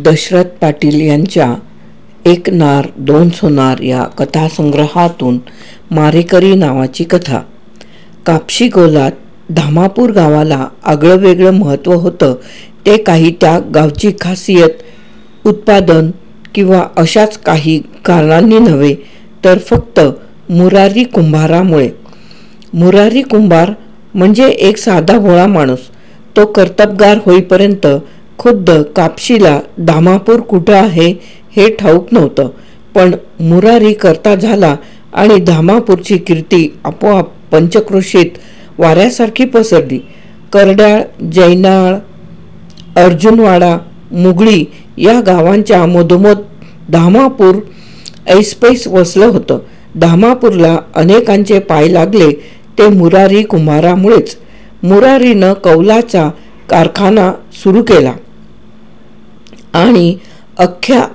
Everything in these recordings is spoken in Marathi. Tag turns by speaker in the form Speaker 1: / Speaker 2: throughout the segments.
Speaker 1: दशरथ पाटील यांच्या एक नार दोन सोनार या कथासंग्रहातून मारेकरी नावाची कथा. कापशी गोलात धामापूर गावाला आगळं वेगळं महत्त्व होतं. ते काही त्या गावची खासियत, उत्पादन किंवा अशाच काही कारणांनी नव्हे, तर फक्त मुरारी कुंभारामुळे. मुरारी कुंभार म्हणजे एक साधा भोळा माणूस. तो कर्तबगार होईपर्यंत खुद्द कापशीला धामापूर कुठं आहे हे ठाऊक नव्हतं. पण मुरारी करता झाला आणि धामापूरची कीर्ती आपोआप पंचक्रोशीत वाऱ्यासारखी पसरली. करड्याळ, जैनाळ, अर्जुनवाडा, मुगळी या गावांच्या मधोमध धामापूर ऐसपैस वसलं होतं. धामापूरला अनेकांचे पाय लागले ते मुरारी कुंभारामुळेच. मुरारीनं कौलाचा कारखाना सुरू केला आणि अख्ख्या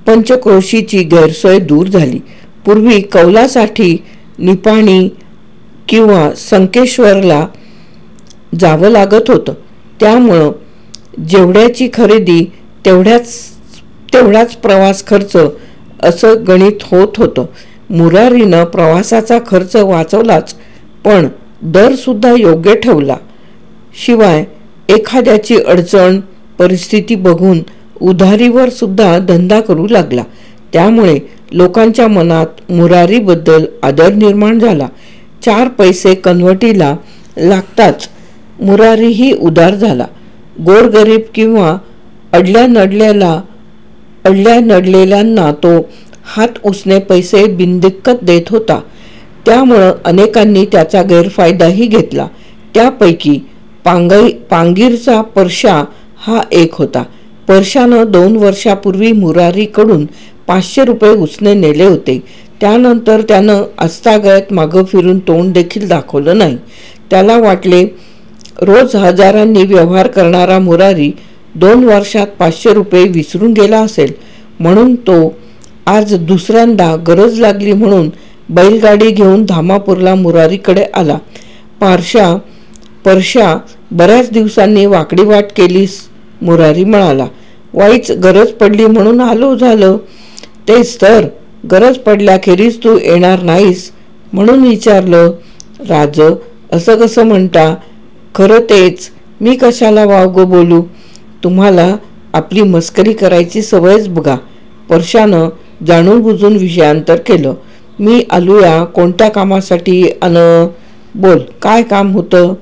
Speaker 1: पंचक्रोशीची गैरसोय दूर झाली. पूर्वी कौलासाठी निपाणी किंवा संकेश्वरला जावं लागत होतं. त्यामुळं जेवढ्याची खरेदी तेवढाच प्रवास खर्च असं गणित होत होतं. मुरारीनं प्रवासाचा खर्च वाचवलाच, पण दरसुद्धा योग्य ठेवला. शिवाय एखाद्याची अडचण परिस्थिती बघून उधारीवर सुद्धा धंदा करू लागला. त्यामुळे लोकांच्या मनात मुरारीबद्दल आदर निर्माण झाला. 4 पैसे कनवटीला लागताच मुरारीही उदार झाला. गोरगरीब किंवा अडल्या नडलेल्यांना तो हात उसने पैसे बिनदिक्कत देत होता. त्यामुळं अनेकांनी त्याचा गैरफायदाही घेतला. त्यापैकी पांगीरचा परशा हा एक होता. परशानं 2 वर्षापूर्वी मुरारीकडून 500 रुपये उसने नेले होते. त्यानंतर त्यानं आजतागायत मागं फिरून तोंड देखील दाखवलं नाही. त्याला वाटले रोज हजारांनी व्यवहार करणारा मुरारी 2 वर्षात 500 रुपये विसरून गेला असेल. म्हणून तो आज दुसऱ्यांदा गरज लागली म्हणून बैलगाडी घेऊन धामापूरला मुरारीकडे आला. परशा बऱ्याच दिवसांनी वाकडी वाट केलीस, मुरारी म्हणाला. वाईच गरज पडली म्हणून आलो झालं. तेच तर, गरज पडल्याखेरीज तू येणार नाहीस म्हणून विचारलं. राज, असं कसं म्हणता? खरं तेच, मी कशाला वावगं बोलू? तुम्हाला आपली मस्करी करायची सवयच बघा. परशानं जाणून बुजून विषयांतर केलं. मी आलूया कोणत्या कामासाठी? बोल, काय काम होतं?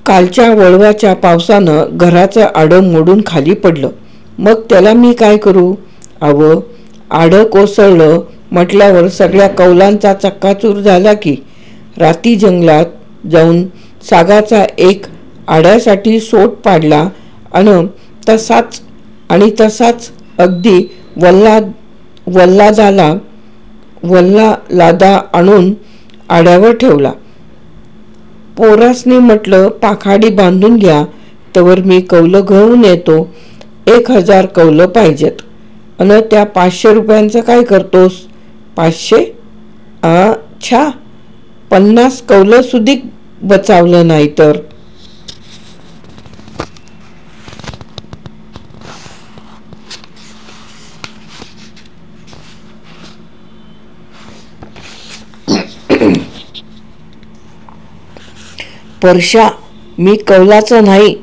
Speaker 1: कालच्या वळवाच्या पावसानं घराचं आडं मोडून खाली पडलं. मग त्याला मी काय करू? आडं कोसळलं म्हटल्यावर सगळ्या कौलांचा चक्काचूर झाला की. राती जंगलात जाऊन सागाचा एक आड्यासाठी सोट पाडला आणि तसाच अगदी वल्लादा आणून आड्यावर ठेवला. पोरासनी म्हटलं पाखाडी बांधून घ्या, तवर मी कौलं घेऊन येतो. 1000 कौलं पाहिजेत. आणि त्या 500 रुपयांचं काय करतोस? 500? अच्छा, 50 कौलं सुधीक बचावलं नाही तर. परशा, मी कौलाचं नाही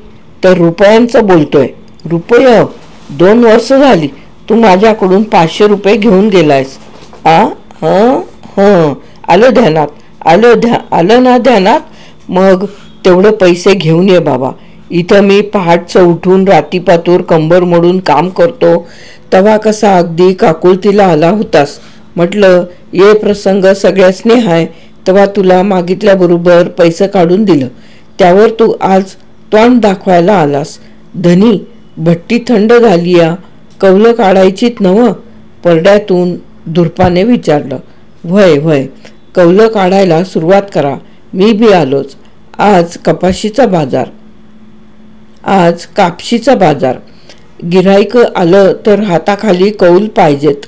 Speaker 1: तर रुपयांचं बोलतोय. रुपये? 2 वर्ष झाली तू माझ्याकडून 500 रुपये घेऊन गेलायस. आलं ध्यानात, आलं ना ध्यानात. मग तेवढे पैसे घेऊन ये बाबा. इथं मी पहाटचं उठून रातीपातूर कंबर मोडून काम करतो, तेव्हा कसा अगदी काकुळतीला आला होतास. म्हटलं ये प्रसंग सगळ्यासनी हाय, तेव्हा तुला मागितल्याबरोबर पैसे काढून दिलं. त्यावर तू आज तोंड दाखवायला आलास. धनी, भट्टी थंड झाली या, कौलं काढायचीत नवं? परड्यातून धुरपाने विचारलं. व्हय, कौलं काढायला सुरुवात करा. मी बी आलोच. आज कापशीचा बाजार. गिऱ्हाईक आलं तर हाताखाली कौल पाहिजेत.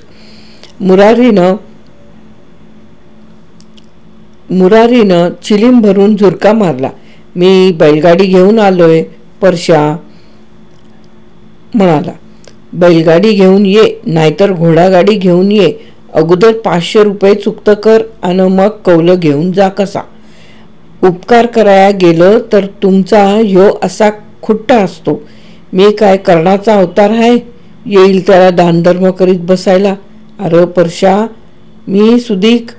Speaker 1: मुरारीनं चिलीम भरून झुरका मारला. मी बैलगाडी घेऊन आलोय. परशा, म्हणाला, बैलगाडी घेऊन ये नाहीतर घोडागाडी घेऊन ये, अगोदर 500 रुपये चुकतं कर आणि मग कौलं घेऊन जा कसा. उपकार कराया गेलं तर तुमचा ह्यो असा खुट्टा असतो. मी काय कर्णाचा अवतार आहे, येईल त्याला दानधर्म करीत बसायला. अरे परशा, मी सुदीक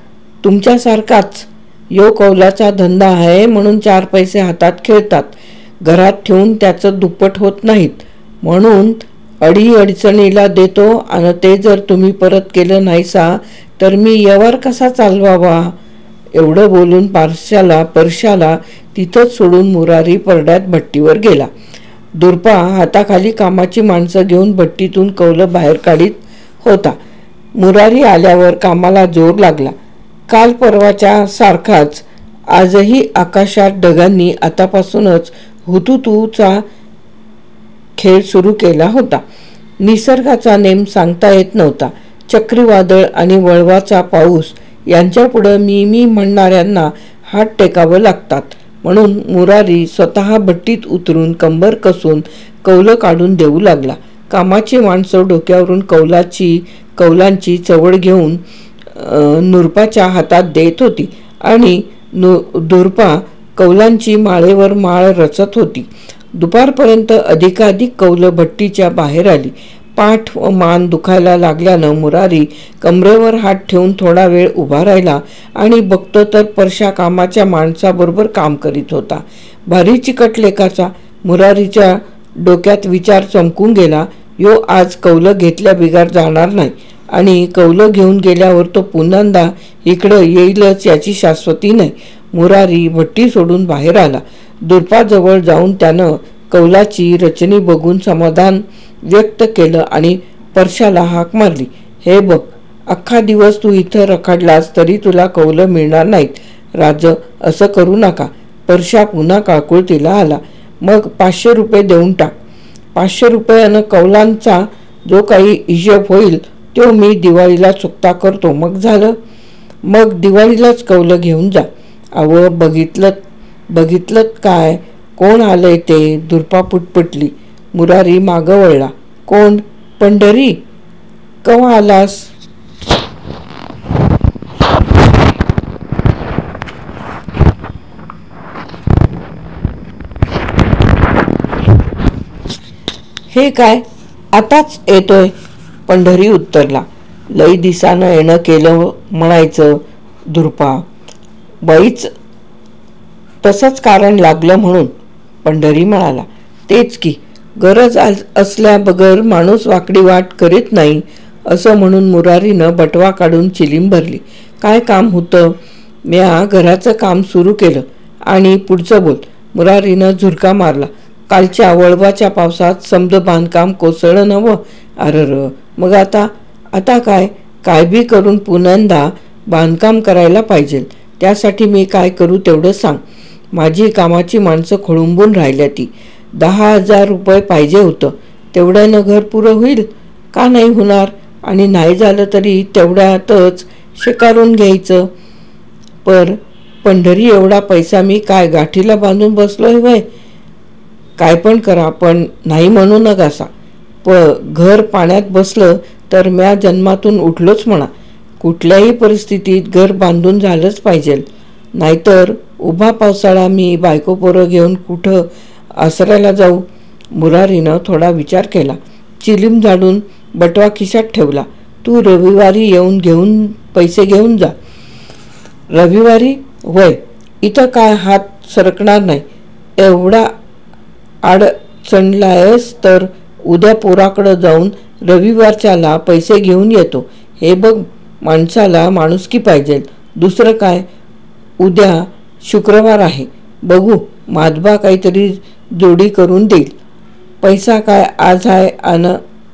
Speaker 1: तुमच्यासारखाच. यो कौलाचा धंदा आहे म्हणून 4 पैसे हातात खेळतात, घरात ठेवून त्याचं दुप्पट होत नाहीत, म्हणून अडीअडचणीला देतो आणि ते जर तुम्ही परत केलं नाहीसा तर मी व्यवहार कसा चालवावा. एवढं बोलून परशाला तिथंच सोडून मुरारी परड्यात भट्टीवर गेला. दुर्पा हाताखाली कामाची माणसं घेऊन भट्टीतून कौलं बाहेर काढीत होता. मुरारी आल्यावर कामाला जोर लागला. काल परवाच्या सारखाच आजही आकाशात ढगांनी आतापासूनच हुतुतूचा खेळ सुरू केला होता. निसर्गाचा नेम सांगता येत नव्हता. चक्रीवादळ आणि वळवाचा पाऊस यांच्यापुढं मी म्हणणाऱ्यांना हात टेकावं लागतात, म्हणून मुरारी स्वतः भट्टीत उतरून कंबर कसून कौलं काढून देऊ लागला. कामाची माणसं डोक्यावरून कौलांची चवड घेऊन नुरपाच्या हातात देत होती आणि दुर्पा कौलांची माळेवर माळ रचत होती. दुपारपर्यंत अधिकाधिक कौलं भट्टीच्या बाहेर आली. पाठ व मान दुखायला लागल्यानं मुरारी कमरेवर हात ठेवून थोडा वेळ उभा राहिला आणि बघतो तर परशा कामाच्या माणसाबरोबर काम करीत होता. भारी चिकट लेखाचा. मुरारीच्या डोक्यात विचार चमकून गेला, यो आज कौलं घेतल्या बिगार जाणार नाही आणि कौलं घेऊन गेल्यावर तो पुन्हा इकडं येईलच याची शाश्वती नाही. मुरारी भट्टी सोडून बाहेर आला. दुर्पाजवळ जाऊन त्यानं कौलाची रचनी बघून समाधान व्यक्त केलं आणि परशाला हाक मारली, हे बघ, अख्खा दिवस तू इथं रखडलास तरी तुला कौलं मिळणार नाहीत. राज, असं करू नका. परशा पुन्हा काळकुळतीला आला. मग 500 रुपये देऊन टाक. 500 रुपयानं कौलांचा जो काही हिशोब होईल तो मी दिवाळीला चुकता करतो, मग झालं. मग दिवाळीलाच कौलं घेऊन जा. अव बघितलं काय कोण आलंय ते. दुर्पा पुटपुटली. मुरारी मागं वळला. कोण? पंढरी? कवा आलास? हे काय, आताच येतोय? पंढरी उत्तरला. लई दिसानं येणं केलं म्हणायचं दुर्पा. बाईच तसंच कारण लागलं म्हणून, पंढरी म्हणाला. तेच की, गरज असल्या बगर माणूस वाकडी वाट करीत नाही, असं म्हणून मुरारीनं बटवा काढून चिलीम भरली. काय काम होतं? म्या घराचं काम सुरू केलं. आणि पुढचं बोल. मुरारीनं झुरका मारला. कालच्या वळवाच्या पावसात समद बांधकाम कोसळलं नवं. अरर, मग आता काय बी करून पुन्हा बांधकाम करायला पाहिजे. त्यासाठी मी काय करू तेवढं सांग. माझी कामाची माणसं खोळुंबून राहिल्या. ती 10,000 रुपये पाहिजे होतं. तेवढ्यानं घर पुरं होईल का? नाही होणार. आणि नाही झालं तरी तेवढ्यातच शेकारून घ्यायचं. पंढरी, एवढा पैसा मी काय गाठीला बांधून बसलोय वय? काय पण करा, पण नाही म्हणू नकासा. घर पाण्यात बसलं तर म्या जन्मातून उठलोच म्हणा. कुठल्याही परिस्थितीत घर बांधून झालंच पाहिजे, नाहीतर उभा पावसाळा मी बायको पोरं घेऊन कुठं आसऱ्याला जाऊ. मुरारीनं थोडा विचार केला. चिलीम झाडून बटवा खिशात ठेवला. तू रविवारी येऊन पैसे घेऊन जा. रविवारी? वय, इथं काय हात सरकणार नाही. एवढा अडचणलायस तर उद्या पोराकडं जाऊन रविवारच्याला पैसे घेऊन येतो. हे बघ, माणसाला माणुसकी पाहिजे, दुसरं काय. उद्या शुक्रवार आहे, बघू, माधबा काहीतरी जोडी करून देईल. पैसा काय आज आहे आणि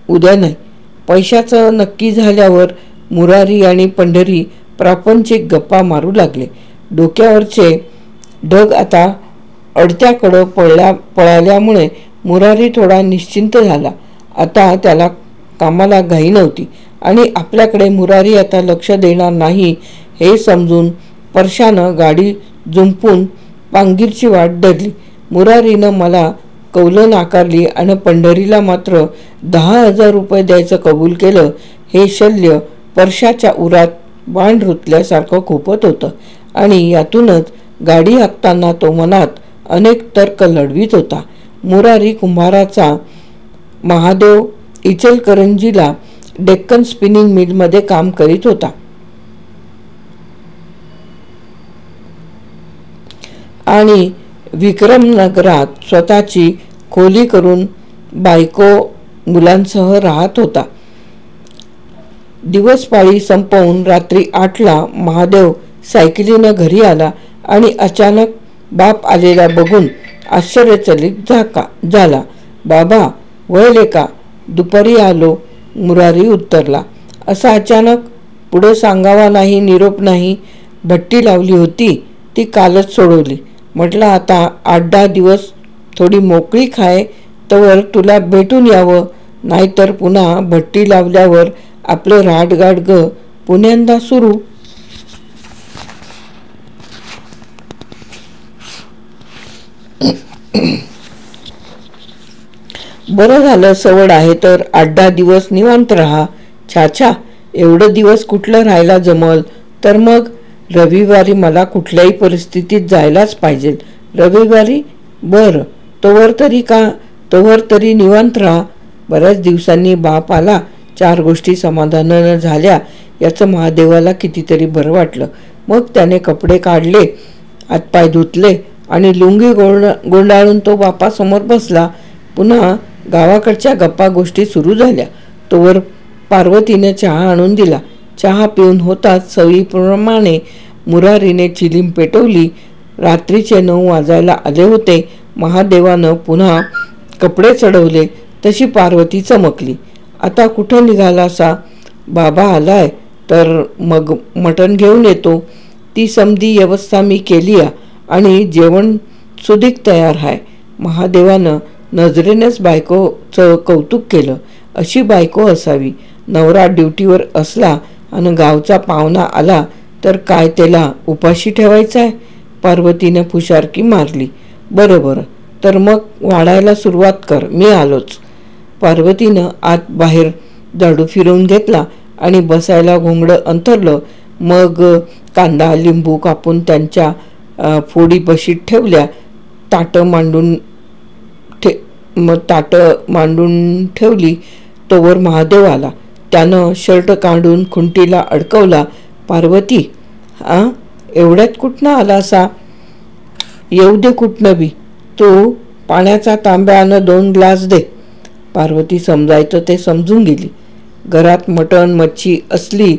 Speaker 1: उद्या नाही. पैशाचं नक्की झाल्यावर मुरारी आणि पंढरी प्रापंचिक गप्पा मारू लागले. डोक्यावरचे ढग आता अडत्याकडं पळाल्यामुळे मुरारी थोडा निश्चिंत झाला. आता त्याला कामाला घाई नव्हती आणि आपल्याकडे मुरारी आता लक्ष देणार नाही हे समजून परशानं गाडी जुंपून पांगीरची वाट धरली. मुरारीनं मला कौलं नाकारली आणि पंढरीला मात्र 10,000 रुपये द्यायचं कबूल केलं. हे शल्य परशाच्या उरात बाण रुतल्यासारखं खुपत होतं आणि यातूनच गाडी हाकताना तो मनात अनेक तर्क लढवीत होता. मुरारी कुंभाराचा महादेव इचलकरंजीला डेक्कन स्पिनिंग मिलमध्ये काम करीत होता आणि विक्रमनगरात स्वतःची खोली करून बायको मुलांसह राहत होता. दिवसपाळी संपवून रात्री 8ला महादेव सायकलीनं घरी आला आणि अचानक बाप आलेला बघून आश्चर्यचकित झाला. बाबा वळले का? दुपारी आलो, मुरारी उत्तरला. असा अचानक? पुढं सांगावा नाही, निरोप नाही. भट्टी लावली होती, ती कालच सोडवली. म्हटलं आता 8-10 दिवस थोडी मोकळी खाय, तवर तुला भेटून यावं. नाहीतर पुन्हा भट्टी लावल्यावर आपलं राटगाट पुण्यांदा सुरू. बरं झालं, सवड आहे तर 8-10 दिवस निवांत राहा. छाछा, एवढं दिवस कुठलं राहायला जमल? तर मग रविवारी मला कुठल्याही परिस्थितीत जायलाच पाहिजे. रविवारी? बरं, तोवर तरी निवांत राहा. बऱ्याच दिवसांनी बाप आला. 4 गोष्टी समाधानानं झाल्या याचं महादेवाला कितीतरी बरं वाटलं. मग त्याने कपडे काढले, हातपाय धुतले आणि लुंगी गोंडाळून तो बापासमोर बसला. पुन्हा गावाकडच्या गप्पा गोष्टी सुरू झाल्या. तोवर पार्वतीने चहा आणून दिला. चहा पिऊन होताच सवयीप्रमाणे मुरारीने चिलीम पेटवली. रात्रीचे 9 वाजायला आले होते. महादेवानं पुन्हा कपडे चढवले तशी पार्वती चमकली. आता कुठं निघालासा? बाबा आलाय तर मग मटण घेऊन येतो. ती समधी व्यवस्था मी केली आणि जेवण सुदीक तयार आहे. महादेवानं नजरेनेच बायकोचं कौतुक केलं. अशी बायको असावी. नवरा ड्युटीवर असला आणि गावचा पाहुणा आला तर काय त्याला उपाशी ठेवायचं आहे? पार्वतीने फुशारकी मारली. बरं, तर मग वाढायला सुरुवात कर, मी आलोच. पार्वतीनं आत बाहेर झाडू फिरवून घेतला आणि बसायला घोंगडं अंथरलं. मग कांदा लिंबू कापून त्यांच्या फोडी बशीत ठेवल्या. ताटं मांडून ठेवली. तोवर महादेव आला. त्यानं शर्ट काढून खुंटीला अडकवला. पार्वती, एवढ्यात कुठनं आला असा? येऊ दे कुठनं बी. तू पाण्याचा तांब्यानं 2 ग्लास दे. पार्वती समजायचं ते समजून गेली. घरात मटण मच्छी असली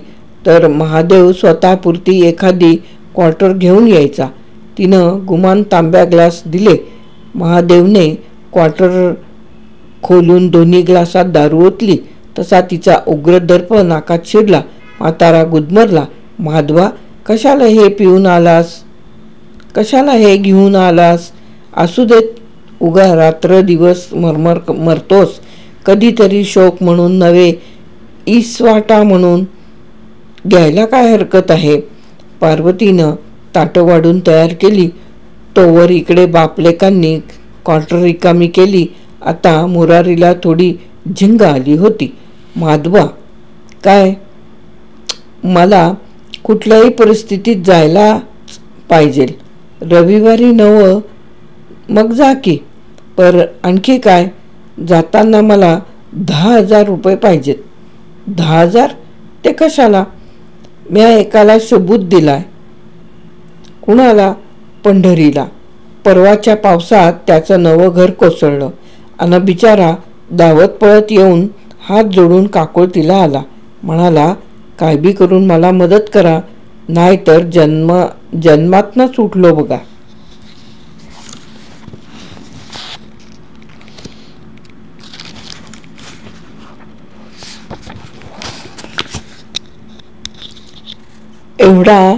Speaker 1: तर महादेव स्वतःपुरती एखादी क्वार्टर घेऊन यायचा. तिनं गुमान तांब्या ग्लास दिले. महादेवने क्वार्टर खोलून 2 ग्लासात दारू ओतली. तसा तिचा उग्र दर्प नाकात शिरला. म्हातारा गुदमरला. माधवा, कशाला हे पिऊन आलास? कशाला हे घेऊन आलास? असू देत, उगा रात्र दिवस मरतोस. कधीतरी शोक म्हणून नव्हे, इसवाटा म्हणून घ्यायला काय हरकत आहे? पार्वतीनं ताटं वाढून तयार केली. तोवर इकडे बापलेकांनी क्वार्टर रिकामी केली. आता मुरारीला थोडी झिंग आली होती. माधवा, काय? मला कुठल्याही परिस्थितीत जायला पाहिजे. रविवारी नवं, मग जा की. पर आणखी काय? जाताना मला 10,000 रुपये पाहिजेत. 10,000? ते कशाला? मी एकाला सबूत दिलाय. कुणाला? पंढरीला. परवाच्या पावसात त्याचं नवं घर कोसळलं आणि बिचारा धावत पळत येऊन हात जोडून काकुळतीला आला. म्हणाला, काय बी करून मला मदत करा, नाहीतर जन्मातनंच उठलो बघा. एवढा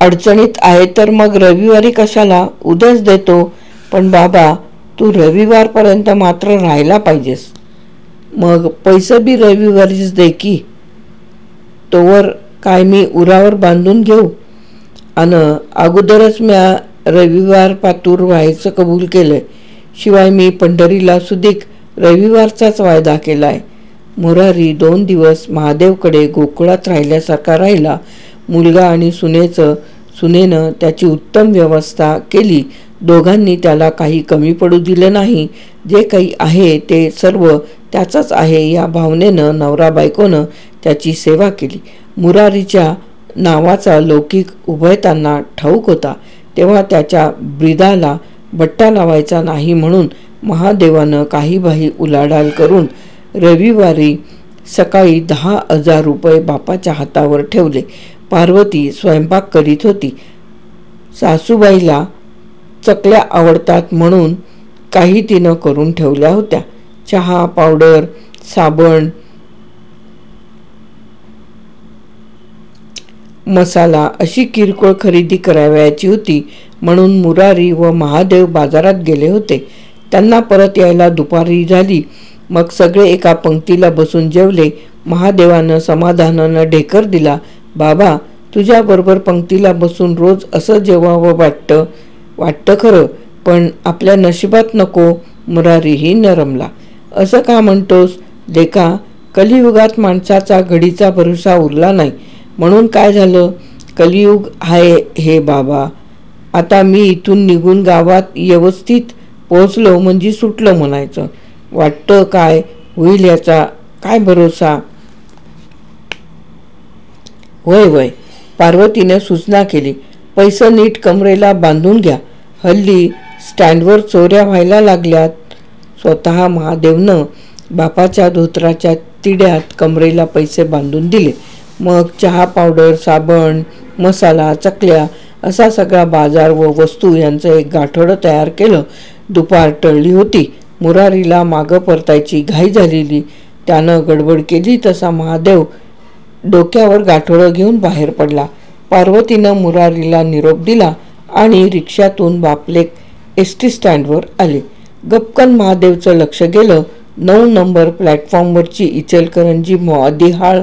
Speaker 1: अडचणीत आहे तर मग रविवारी कशाला? उद्याच देतो. पण बाबा, तू रविवारपर्यंत मात्र राहायला पाहिजेस. मग पैसे बी रविवारीच दे की. तोवर काय मी उरावर बांधून घेऊ? आणि अगोदरच म्या रविवार पातूर व्हायचं कबूल केलंय. शिवाय मी पंढरीला सुदीक रविवारचाच वायदा केलाय. मुरारी 2 दिवस महादेवकडे गोकुळात राहिल्यासारखा राहिला. मुलगा आणि सुनेनं त्याची उत्तम व्यवस्था केली. दोघांनी त्याला काही कमी पडू दिलं नाही. जे काही आहे ते सर्व त्याचंच आहे या भावनेनं नवरा बायकोनं त्याची सेवा केली. मुरारीच्या नावाचा लौकिक उभयतांना ठाऊक होता, तेव्हा त्याच्या ब्रीदाला बट्टा लावायचा नाही म्हणून महादेवानं काही उलाढाल करून रविवारी सकाळी 10,000 रुपये बापाच्या हातावर ठेवले. पार्वती स्वयंपाक करीत होती. सासूबाईला चकल्या आवडतात म्हणून काही तिनं करून ठेवल्या होत्या. चहा, पावडर, साबण, मसाला अशी किरकोळ खरेदी करावयाची होती म्हणून मुरारी व महादेव बाजारात गेले होते. त्यांना परत यायला दुपारी झाली. मग सगळे एका पंक्तीला बसून जेवले. महादेवानं समाधानानं ढेकर दिला. बाबा, तुझ्याबरोबर पंक्तीला बसून रोज असं जेवावं वाटतं खरं, पण आपल्या नशिबात नको. मुरारीही नरमला. असं का म्हणतोस लेका? कलियुगात माणसाचा घडीचा भरोसा उरला नाही म्हणून काय झालं? कलियुग आहे हे बाबा. आता मी इथून निघून गावात व्यवस्थित पोहोचलो म्हणजे सुटलं म्हणायचं. वाटतं काय होईल याचा काय भरोसा? होय, पार्वतीने सूचना केली. पैसे नीट कमरेला बांधून घ्या. हल्ली स्टँडवर चोऱ्या व्हायला लागल्यात. स्वतः महादेवनं बापाच्या धोत्राच्या तिड्यात कमरेला पैसे बांधून दिले. मग चहा, पावडर, साबण, मसाला, चकल्या असा सगळा बाजार व वस्तू यांचं एक गाठोडं तयार केलं. दुपार टळली होती. मुरारीला मागं परतायची घाई झालेली. त्यानं गडबड केली तसा महादेव डोक्यावर गाठोडं घेऊन बाहेर पडला. पार्वतीनं मुरारीला निरोप दिला आणि रिक्षातून बापलेक एसटी स्टँडवर आले. गपकन महादेवचं लक्ष गेलं. 9 नंबर प्लॅटफॉर्मवरची इचलकरंजी मोदिहाळ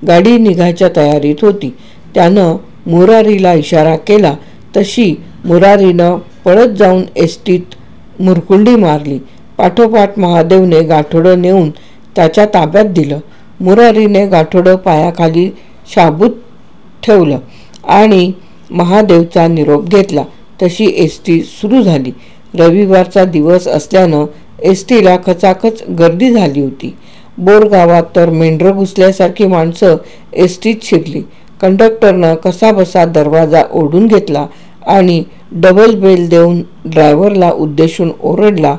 Speaker 1: गाडी निघायच्या तयारीत होती. त्यानं मुरारीला इशारा केला तशी मुरारीनं पळत जाऊन एसटीत मुरकुंडी मारली. पाठोपाठ महादेवने गाठोडं नेऊन त्याच्या ताब्यात दिलं. मुरारीने गाठोडं पायाखाली शाबूत ठेवलं आणि महादेवचा निरोप घेतला. तशी एसटी सुरू झाली. रविवारचा दिवस असल्यानं एसटीला खचाखच गर्दी झाली होती. बोरगावात तर मेंढरं घुसल्यासारखी माणसं एसटीत शिरली. कंडक्टरनं कसाबसा दरवाजा ओढून घेतला आणि डबल बेल देऊन ड्रायव्हरला उद्देशून ओरडला,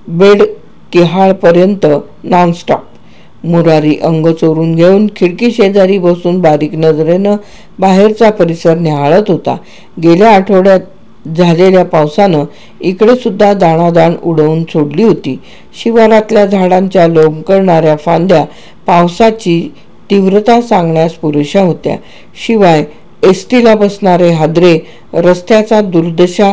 Speaker 1: बेड किहाळपर्यंत नॉनस्टॉप. मुरारी अंग चोरून घेऊन खिडकी शेजारी बसून बारीक नजरेनं बाहेरचा परिसर निहाळत होता. गेल्या आठवड्यात झालेल्या पावसानं इकडे सुद्धा दाणादाण उडवून सोडली होती. शिवारातल्या झाडांच्या लोंबकळणाऱ्या फांद्या पावसाची तीव्रता सांगण्यास पुरेशा होत्या. शिवाय एसटीला बसणारे हादरे रस्त्याचा दुर्दशा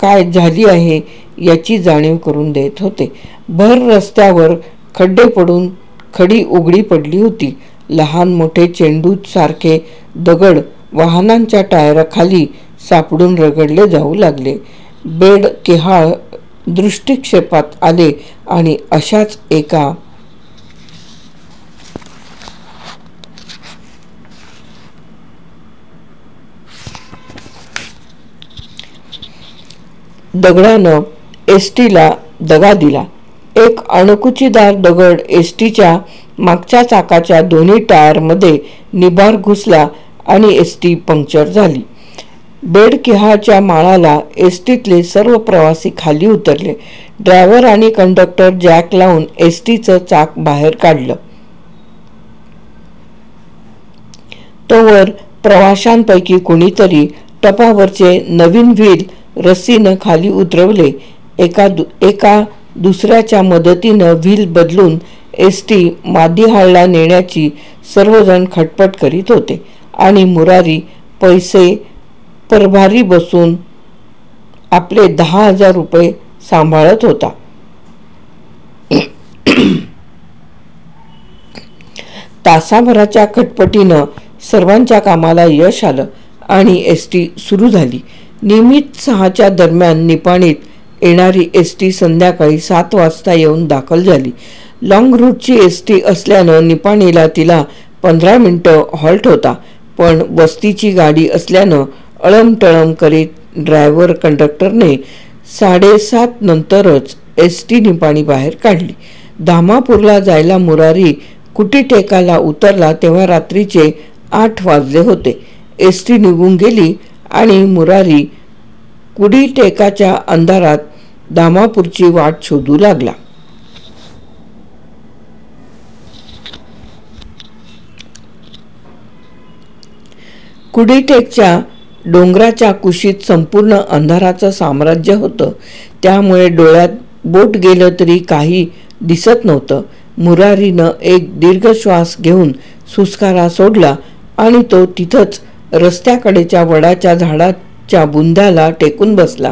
Speaker 1: काय झाली आहे याची जाणीव करून देत होते. भर रस्त्यावर खड्डे पडून खडी उघडी पडली होती. लहान मोठे चेंडूत सारखे दगड वाहनांच्या टायराखाली सापडून रगडले जाऊ लागले. बेड किहाळ दृष्टिक्षेपात आले आणि अशाच एका दगडानं एसटीला दगा दिला. एक अणकुचीदार दगड एसटीच्या मागच्या चाकाच्या दोन्ही टायरमध्ये निबार घुसला आणि एसटी पंक्चर झाली. बेडकिहाळच्या माळाला एसटीतले सर्व प्रवासी खाली उतरले. ड्रायव्हर आणि कंडक्टर जॅक लावून एसटीचं चाक बाहेर काढलं. तोवर प्रवाशांपैकी कोणीतरी टपावरचे नवीन व्हील रस्सीनं खाली उतरवले. एका दुसऱ्याच्या मदतीनं व्हील बदलून एसटी मादिहाळला नेण्याची सर्वजण खटपट करीत होते आणि मुरारी पैसे परभारी बसून आपले 10,000 रुपये सांभाळत होता. तासाभराच्या खटपटीनं सर्वांच्या कामाला यश आलं आणि एसटी सुरू झाली. नियमित 6च्या दरम्यान निपाणीत येणारी एस टी संध्याकाळी 7 वाजता येऊन दाखल झाली. लॉंग रूटची एस टी असल्यानं निपाणीला तिला 15 मिनिटं हॉल्ट होता, पण वस्तीची गाडी असल्यानं अळमटळम करीत ड्रायव्हर कंडक्टरने 7:30 नंतरच एस टी निपाणी बाहेर काढली. धामापूरला जायला मुरारी कुटीटेकाला उतरला तेव्हा रात्रीचे 8 वाजले होते. एस टी निघून गेली आणि मुरारी कुटीटेकाच्या अंधारात धामापूरची वाट शोधू लागला. कुटीटेकच्या डोंगराच्या कुशीत संपूर्ण अंधाराचं साम्राज्य होतं, त्यामुळे डोळ्यात बोट गेलं तरी काही दिसत नव्हतं. मुरारीनं एक दीर्घ श्वास घेऊन सुस्कारा सोडला आणि तो तिथंच रस्त्याकडेच्या वडाच्या झाडाच्या बुंध्याला टेकून बसला.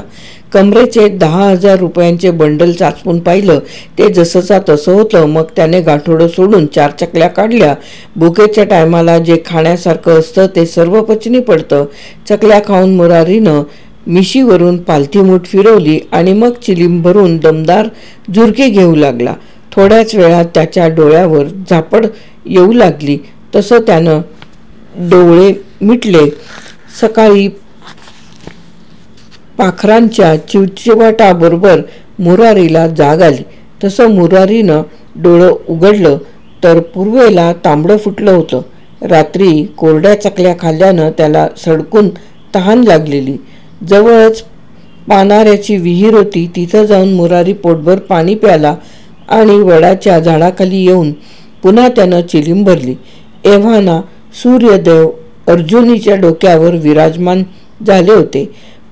Speaker 1: कमरेचे 10,000 रुपयांचे बंडल चाचपून पाहिलं, ते जसंचा तसं होतं. मग त्याने गाठोडं सोडून 4 चकल्या काढल्या. भुकेच्या टायमाला जे खाण्यासारखं असतं ते सर्व पचनी पडतं. चकल्या खाऊन मुरारीनं मिशीवरून पालथीमूठ फिरवली आणि मग चिलीम भरून दमदार झुरके घेऊ लागला. थोड्याच वेळात त्याच्या डोळ्यावर झापड येऊ लागली. तसं त्यानं डोळे मिटले. सकाळी पाखरांच्या चिवचिवाटाबरोबर मुरारीला जाग आली. तसं मुरारीनं डोळं उघडलं तर पूर्वेला तांबडं फुटलं होतं. रात्री कोरड्या चकल्या खाल्ल्यानं त्याला सडकून तहान लागलेली. जवळच पाणाऱ्याची विहीर होती. तिथं जाऊन मुरारी पोटभर पाणी प्याला आणि वडाच्या झाडाखाली येऊन पुन्हा त्यानं चिलीम भरली. एव्हाना सूर्यदेव अर्जुनीच्या डोक्यावर विराजमान झाले होते.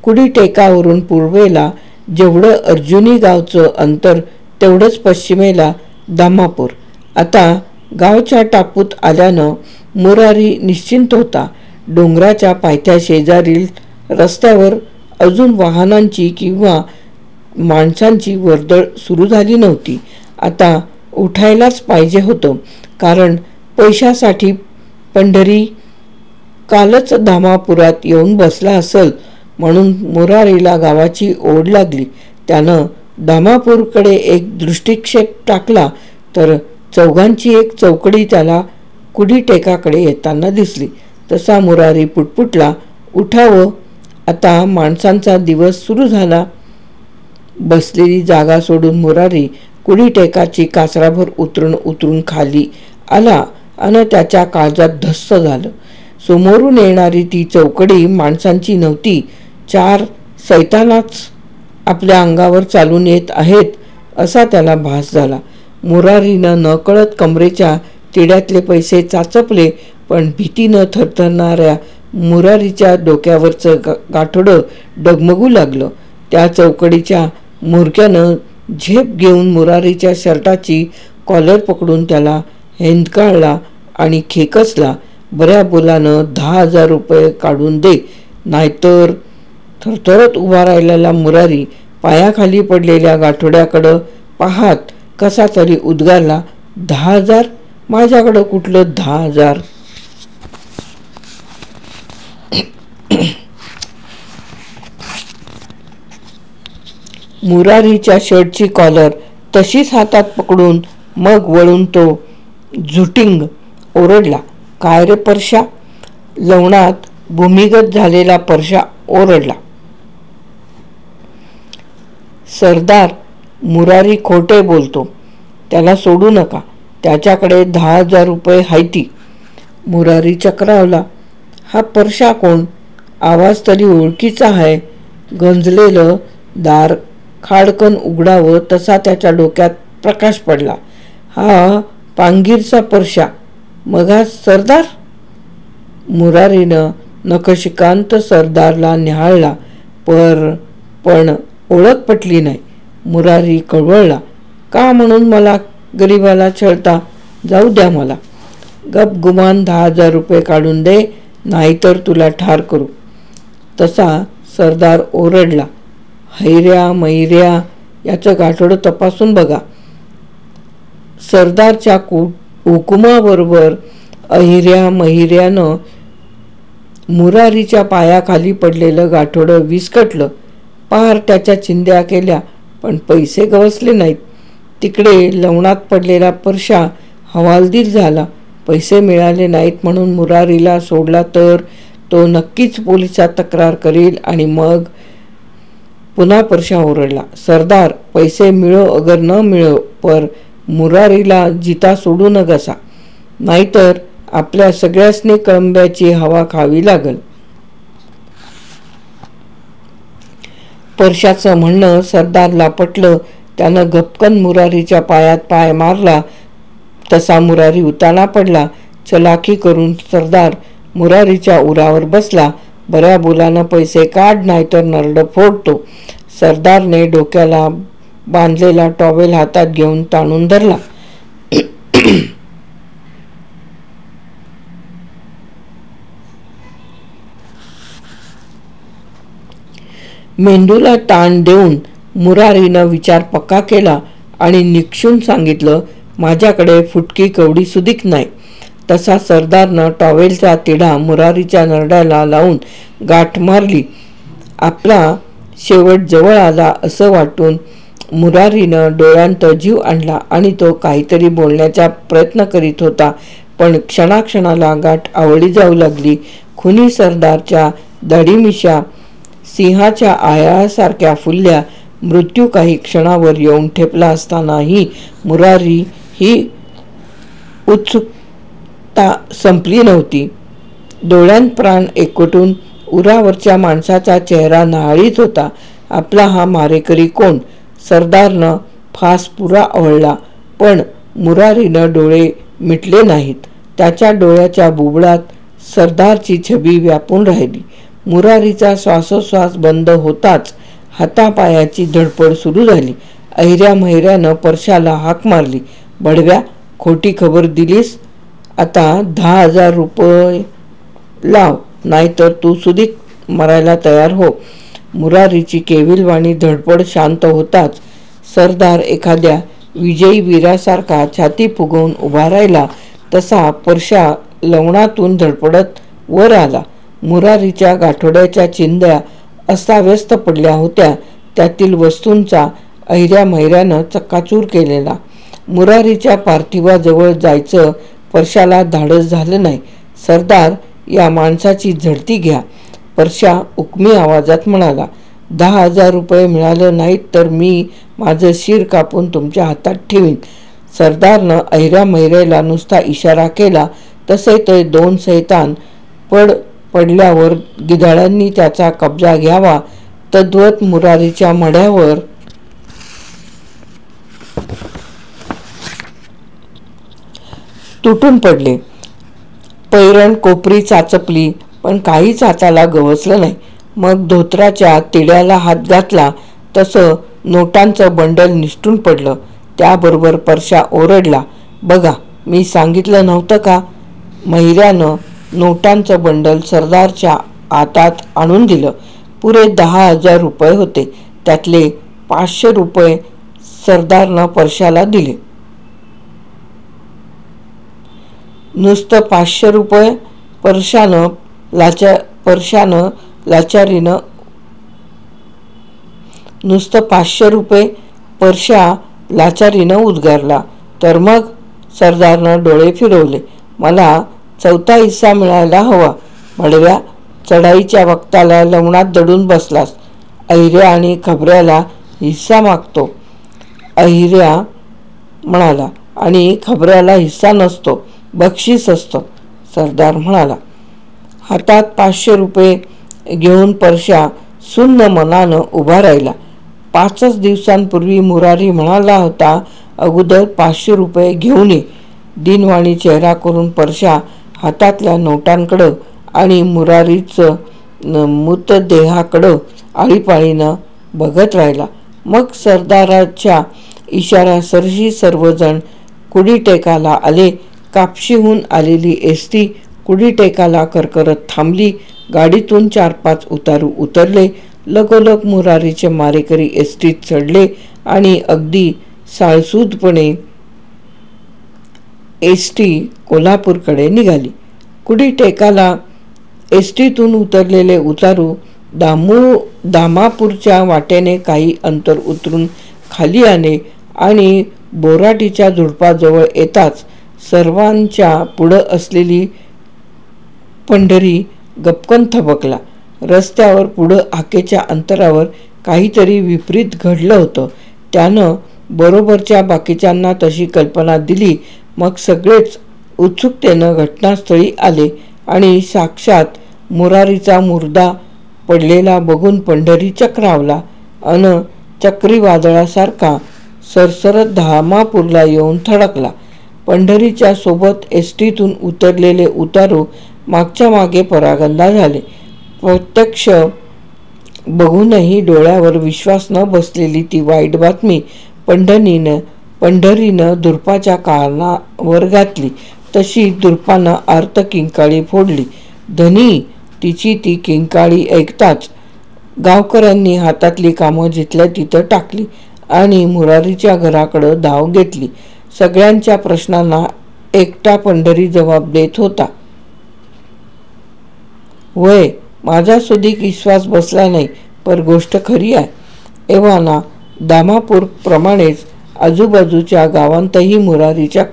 Speaker 1: कुटीटेकावरून पूर्वेला जेवढं अर्जुनी गावचं अंतर तेवढंच पश्चिमेला धामापूर. आता गावच्या टापूत आल्यानं मुरारी निश्चिंत होता. डोंगराच्या पायथ्या शेजारील रस्त्यावर अजून वाहनांची किंवा माणसांची वर्दळ सुरू झाली नव्हती. आता उठायलाच पाहिजे होतं, कारण पैशासाठी पंढरी कालच धामापुरात येऊन बसला असेल म्हणून मुरारीला गावाची ओढ लागली. त्यानं धामापूरकडे एक दृष्टिक्षेप टाकला तर चौघांची एक चौकडी त्याला कुटीटेकाकडे येताना दिसली. तसा मुरारी पुटपुटला, उठावं, आता माणसांचा दिवस सुरू झाला. बसलेली जागा सोडून मुरारी कुटीटेकाची कासराभर उतरून खाली आला आणि त्याच्या काळजात धस्स झालं. समोरून येणारी ती चौकडी माणसांची नव्हती. 4 सैतानाच आपल्या अंगावर चालून येत आहेत असा त्याला भास झाला. मुरारीनं नकळत कमरेच्या तिड्यातले पैसे चाचपले, पण भीतीनं थरथरणाऱ्या मुरारीच्या डोक्यावरचं गाठोडं डगमगू लागलं. त्या चौकडीच्या मुरक्यानं झेप घेऊन मुरारीच्या शर्टाची कॉलर पकडून त्याला हेंदकाळला आणि खेकसला. बऱ्या बोलानं 10,000 रुपये काढून दे, नाहीतर. थरथरत उभा राहिलेला मुरारी पायाखाली पडलेल्या गाठोड्याकडं पाहात कसा तरी उद्गारला, 10,000? माझ्याकडं कुठलं 10,000? मुरारीच्या शर्टची कॉलर तशीच हातात पकडून मग वळून तो झुटिंग ओरडला, काय रे परशा? लवणात भूमिगत झालेला परशा ओरडला. सरदार, मुरारी खोटे बोलतो, त्याला सोडू नका, त्याच्याकडे 10,000 रुपये हायती. मुरारी चक्रावला. हा परशा कोण? आवाज तरी ओळखीचा आहे. गंजलेलं दार खाडकन उघडावं तसा त्याच्या डोक्यात प्रकाश पडला. हा पांगीरचा परशा, मगा सरदार? मुरारीनं नखशिकांत सरदारला निहाळला, पण ओळख पटली नाही. मुरारी कळवळला, का म्हणून मला गरीबाला छळता? जाऊ द्या मला. गपगुमान 10,000 रुपये काढून दे, नाहीतर तुला ठार करू. तसा सरदार ओरडला, हैऱ्या मैऱ्या, याचं गाठोडं तपासून बघा. सरदारच्या हुकुमाबरोबर अहिऱ्या महिऱ्यानं मुरारीच्या पायाखाली पडलेलं गाठोडं विस्कटलं. पार त्याच्या चिंध्या केल्या पण पैसे गवसले नाहीत. तिकडे लवणात पडलेला परशा हवालदिल झाला. पैसे मिळाले नाहीत म्हणून मुरारीला सोडला तर तो नक्कीच पोलिसात तक्रार करील. आणि मग पुन्हा परशा ओरडला, सरदार पैसे मिळो अगर न मिळो पर मुरारीला जिता सोडू न कसा, नाहीतर आपल्या सगळ्यासनी कळंब्याची हवा खावी लागल. परशाचं म्हणणं सरदारला पटलं. त्यानं गपकन मुरारीच्या पायात पाय मारला. तसा मुरारी उताना पडला. चलाखी करून सरदार मुरारीच्या उरावर बसला. बऱ्या बोलानं पैसे काढ नाहीतर नरड फोडतो. सरदारने डोक्याला बांधलेला टॉवेल हातात घेऊन ताणून धरला. मेंदूला ताण देऊन मुरारीनं विचार पक्का केला आणि निक्षून सांगितलं, माझ्याकडे फुटकी कवडी सुधीक नाही. तसा सरदारनं टॉवेलचा तिढा मुरारीच्या नरड्याला लावून गाठ मारली. आपला शेवट जवळ आला असं वाटून मुरारीनं डोळ्यांत जीव आणला आणि तो काहीतरी बोलण्याचा प्रयत्न करीत होता. पण क्षणाक्षणाला गाठ आवळी जाऊ लागली. खुनी सरदारच्या दाढीमिशा सिंहाच्या आयासारख्या फुलल्या. मृत्यू काही क्षणावर येऊन ठेपला असतानाही मुरारी ही उत्सुकता संपली नव्हती. डोळ्यांत प्राण एकवटून उरावरच्या माणसाचा चेहरा न्हाळीत होता. आपला हा मारेकरी कोण? सरदारनं फास पुरा आवळला, पण मुरारीनं डोळे मिटले नाहीत. त्याच्या डोळ्याच्या बुबुळात सरदारची छबी व्यापून राहिली. मुरारीचा श्वासोश्वास बंद होताच हातापायाची धडपड सुरू झाली. अहिऱ्या महिऱ्यानं परशाला हाक मारली, बडव्या, खोटी खबर दिलीस, आता 10,000 रुपये लाव, नाहीतर तू सुधीक मरायला तयार हो. मुरारीची केविलवाणी धडपड शांत होताच सरदार एखाद्या विजयी वीरासारखा छाती फुगवून उभा राहिला. तसा परशा लवणातून धडपडत वर आला. मुरारीच्या गाठोड्याच्या चिंध्या अस्ताव्यस्त पडल्या होत्या. त्यातील वस्तूंचा अहिऱ्या महिऱ्यानं चक्काचूर केलेला. मुरारीच्या पार्थिवाजवळ जायचं परशाला धाडस झालं नाही. सरदार, या माणसाची झडती घ्या. परशा उकमी आवाजात म्हणाला, 10,000 रुपये मिळालं नाहीत तर मी माझं शिर कापून तुमच्या हातात ठेवीन. सरदारनं अहिऱ्या महिऱ्याला नुसता इशारा केला. तसे ते 2 सैतान पडल्यावर गिधाडांनी त्याचा कब्जा घ्यावा तद्वत मुरारीच्या मढ्यावर तुटून पडले. पैरण कोपरी चाचपली, पण काहीच हाताला गवसलं नाही. मग धोत्राच्या तिड्याला हात घातला तसं नोटांचं बंडल निसटून पडलं. त्याबरोबर परशा ओरडला, बघा, मी सांगितलं नव्हतं का? महिऱ्यानं नोटांचं बंडल सरदारच्या हातात आणून दिलं. पुरे 10,000 रुपये होते. त्यातले 500 रुपये सरदारनं परशाला दिले. नुसतं 500 रुपये? परशानं लाचारीनं नुसतं 500 रुपये? परशा लाचारीनं उद्गारला. तर मग? सरदारनं डोळे फिरवले. मला 4था हिस्सा मिळायला हवा. भडव्या, चढाईच्या वक्ताला लवणात दडून बसलास. अहिऱ्या आणि खबऱ्याला हिस्सा मागतो, अहिऱ्या म्हणाला, आणि खबऱ्याला हिस्सा नसतो, बक्षीस असतं, सरदार म्हणाला. हातात 500 रुपये घेऊन परशा सुन्न मनानं उभा राहिला. 5च दिवसांपूर्वी मुरारी म्हणाला होता, अगोदर 500 रुपये घेऊन ये. दिनवाणी चेहरा करून परशा हातातल्या नोटांकडं आणि मुरारीचं मृतदेहाकडं आळीपाळीनं बघत राहिला. मग सरदाराच्या इशाऱ्यासरशी सर्वजण कुडीटेकाला आले. कापशीहून आलेली एसटी कुडीटेकाला करकरत थांबली. गाडीतून 4-5 उतारू उतरले. लगोलग मुरारीचे मारेकरी एसटीत चढले आणि अगदी साळसूदपणे एसटी कोल्हापूरकडे निघाली. कुडीटेकाला एसटीतून उतरलेले उतारू दामापूरच्या वाटेने काही अंतर उतरून खाली आले आणि बोराटीच्या झुडपाजवळ येताच सर्वांच्या पुढं असलेली पंढरी गपकन थबकला. रस्त्यावर पुढं हाकेच्या अंतरावर काहीतरी विपरीत घडलं होतं. त्यानं बरोबरच्या बाकीच्यांना तशी कल्पना दिली. मग सगळेच उत्सुकतेनं घटनास्थळी आले आणि साक्षात मुरारीचा मुर्दा पडलेला बघून पंढरी चक्रावला अन चक्रीवादळासारखा सरसरत धामापूरला येऊन थडकला. पंढरीच्या सोबत एसटीतून उतरलेले उतारू मागच्या मागे परागंदा झाले. प्रत्यक्ष बघूनही डोळ्यावर विश्वास न बसलेली ती वाईट बातमी पंढरीनं दुर्पाच्या कानावर घातली तशी दुर्पानं आर्त किंकाळी फोडली. धनी तिची ती किंकाळी ऐकताच गावकऱ्यांनी हातातली कामं जिथल्या तिथं टाकली आणि मुरारीच्या घराकडं धाव घेतली. सगळ्यांच्या प्रश्नांना एकटा पंढरी जबाब देत होता. वय माझा सुधीक विश्वास बसला नाही, पर गोष्ट खरी आहे. एव्हाना दामापूर प्रमाणेच आजूबाजूच्या गावांतही मुरारीच्या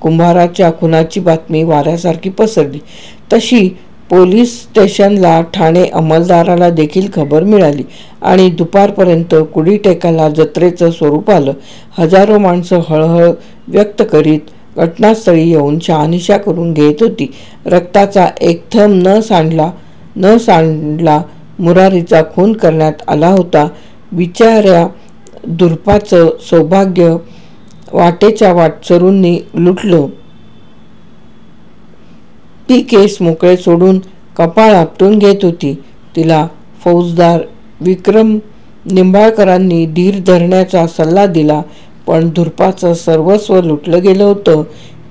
Speaker 1: कुंभाराच्या खुनाची बातमी वाऱ्यासारखी पसरली. तशी पोलीस स्टेशनला ठाणे अंमलदाराला देखील खबर मिळाली आणि दुपारपर्यंत कुडीटेकाला जत्रेचं स्वरूप आलं. हजारो माणसं हळहळ व्यक्त करीत घटनास्थळी येऊन शहानिशा करून घेत होती. रक्ताचा एक थेंब न सांडला मुरारीचा खून करण्यात आला होता. बिचाऱ्या दुर्पाचं सौभाग्य वाटेच्या वाटसरूंनी लुटलं. ती केस मोकळे सोडून कपाळ आपटून घेत होती. तिला फौजदार विक्रम निंबाळकरांनी धीर धरण्याचा सल्ला दिला, पण दुर्पाचं सर्वस्व लुटलं गेलं होतं.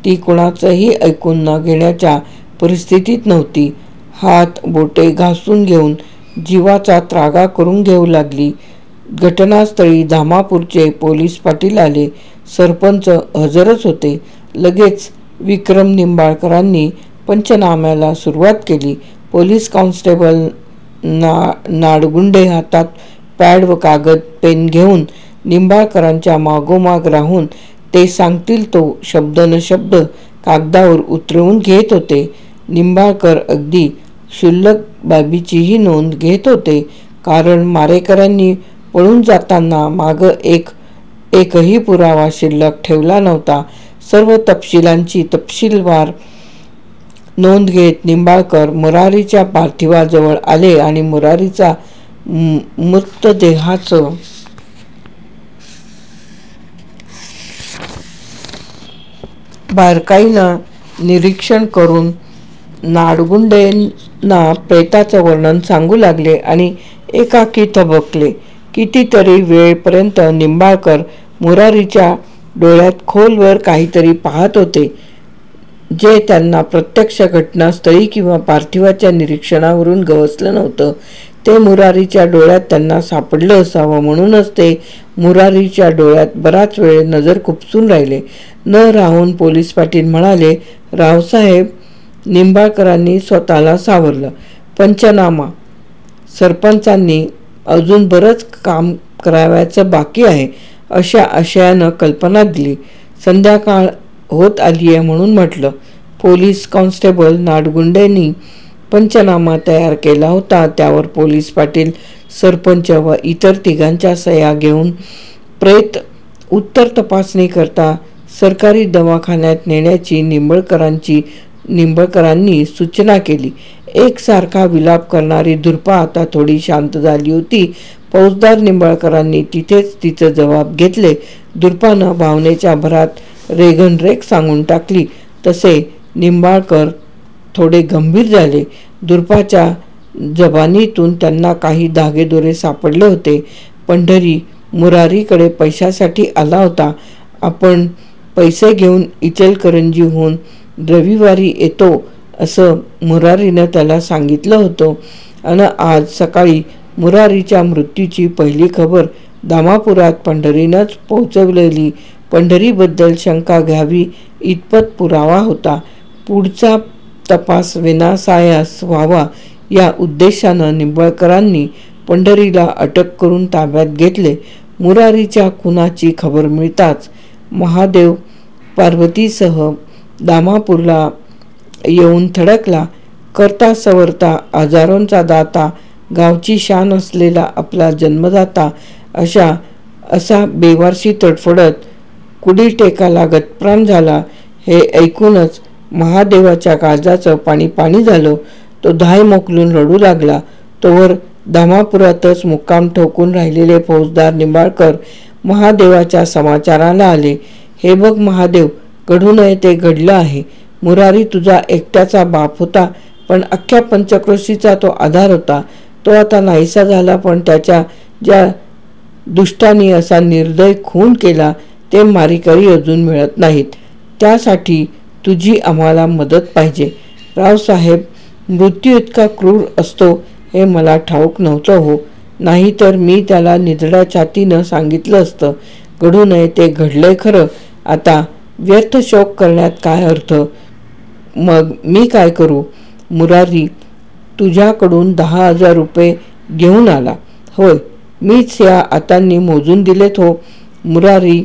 Speaker 1: ती कुणाचंही ऐकून न घेण्याच्या परिस्थितीत नव्हती. हात बोटे घासून घेऊन जीवाचा त्रागा करून घेऊ लागली. घटनास्थळी धामापूरचे पोलीस पाटील आले. सरपंच हजरच होते. लगेच विक्रम निंबाळकरांनी पंचनाम्याला सुरुवात केली. पोलीस कॉन्स्टेबल नाडगुंडे हातात पॅड व कागद पेन घेऊन निंबाळकरांच्या मागोमाग राहून ते सांगतील तो शब्द न शब्द कागदावर उतरवून घेत होते. निंबाळकर अगदी क्षुल्लक बाबीचीही नोंद घेत होते, कारण मारेकऱ्यांनी पळून जाताना मागं एकही पुरावा शिल्लक ठेवला नव्हता. सर्व तपशिलांची तपशीलवार नोंद घेत निंबाळकर मुरारीच्या पार्थिवाजवळ आले आणि मुरारीचा मृतदेहाचं बारकाईनं निरीक्षण करून नाडगुंडेंना प्रेताचं वर्णन सांगू लागले आणि एकाकी थबकले. कितीतरी वेळपर्यंत निंबाळकर मुरारीच्या डोळ्यात खोलवर काहीतरी पाहत होते, जे त्यांना प्रत्यक्ष घटनास्थळी किंवा पार्थिवाच्या निरीक्षणावरून गवसलं नव्हतं. ते मुरारीच्या डोळ्यात त्यांना सापडलं असावं म्हणूनच ते मुरारीच्या डोळ्यात बराच वेळ नजर खुपसून राहिले. न राहून पोलीस पाटील म्हणाले, रावसाहेब. निंबाळकरांनी स्वतःला सावरलं. पंचनामा. सरपंचांनी अजून बरंच काम करावयाचं बाकी आहे अशा आशयानं कल्पना दिली. संध्याकाळ होत आली आहे म्हणून म्हटलं. पोलीस कॉन्स्टेबल नाडगुंडेंनी पंचनामा तयार केला होता. त्यावर पोलीस पाटील, सरपंच व इतर तिघांच्या सह्या घेऊन प्रेत उत्तर तपासणी करता सरकारी दवाखान्यात नेण्याची निंबाळकरांनी सूचना केली. एकसारखा विलाप करणारी दुर्पा आता थोडी शांत झाली होती. फौजदार निंबाळकरांनी तिथेच तिचं जबाब घेतले. दुर्पानं भावनेच्या भरात रेघनरेख सांगून टाकली तसे निंबाळकर थोडे गंभीर झाले. दुर्पाच्या जबानीतून त्यांना काही धागेदोरे सापडले होते. पंढरी मुरारीकडे पैशासाठी आला होता. आपण पैसे घेऊन इचलकरंजीहून रविवारी येतो असं मुरारीनं त्याला सांगितलं होतं आणि आज सकाळी मुरारीच्या मृत्यूची पहिली खबर दामापुरात पंढरीनंच पोहोचवलेली पंढरीबद्दल शंका घ्यावी इतपत पुरावा होता. पुढचा तपास विनासायास व्हावा या उद्देशानं निंबाळकरांनी पंढरीला अटक करून ताब्यात घेतले. मुरारीच्या खुनाची खबर मिळताच महादेव पार्वतीसह दामापूरला येऊन थडकला. करता सवरता हजारोंचा दाता, गावची शान असलेला आपला जन्मदाता असा बेवारशी तडफडत कुडी टेका लागत प्राण झाला. हे ऐकूनच महादेवाच्या काळजाचं पाणी पाणी झालं. तो धाय मोकलून रडू लागला. तोवर दामापुरातच मुक्काम ठोकून राहिलेले फौजदार निंबाळकर महादेवाच्या समाचाराला आले. हे बघ महादेव, घडू नये ते घडलं आहे. मुरारी तुझा एकट्याचा बाप होता, पण अख्ख्या पंचक्रोशीचा तो आधार होता. तो आता नाहीसा झाला, पण त्याच्या ज्या दुष्टांनी असा निर्दय खून केला ते मारेकरी अजून मिळत नाहीत. त्यासाठी तुझी आम्हाला मदत पाहिजे. रावसाहेब, मृत्यू इतका क्रूर असतो हे मला ठाऊक नव्हतं हो. नाही तर मी त्याला निधड्या छातीनं सांगितलं असतं. घडू नये ते घडलंय खरं. आता व्यर्थ शोक करण्यात काय अर्थ. मग मी काय करू. मुरारी तुझ्याकडून 10,000 रुपये घेऊन आला. होय, मीच या आतांनी मोजून दिलेत हो. मुरारी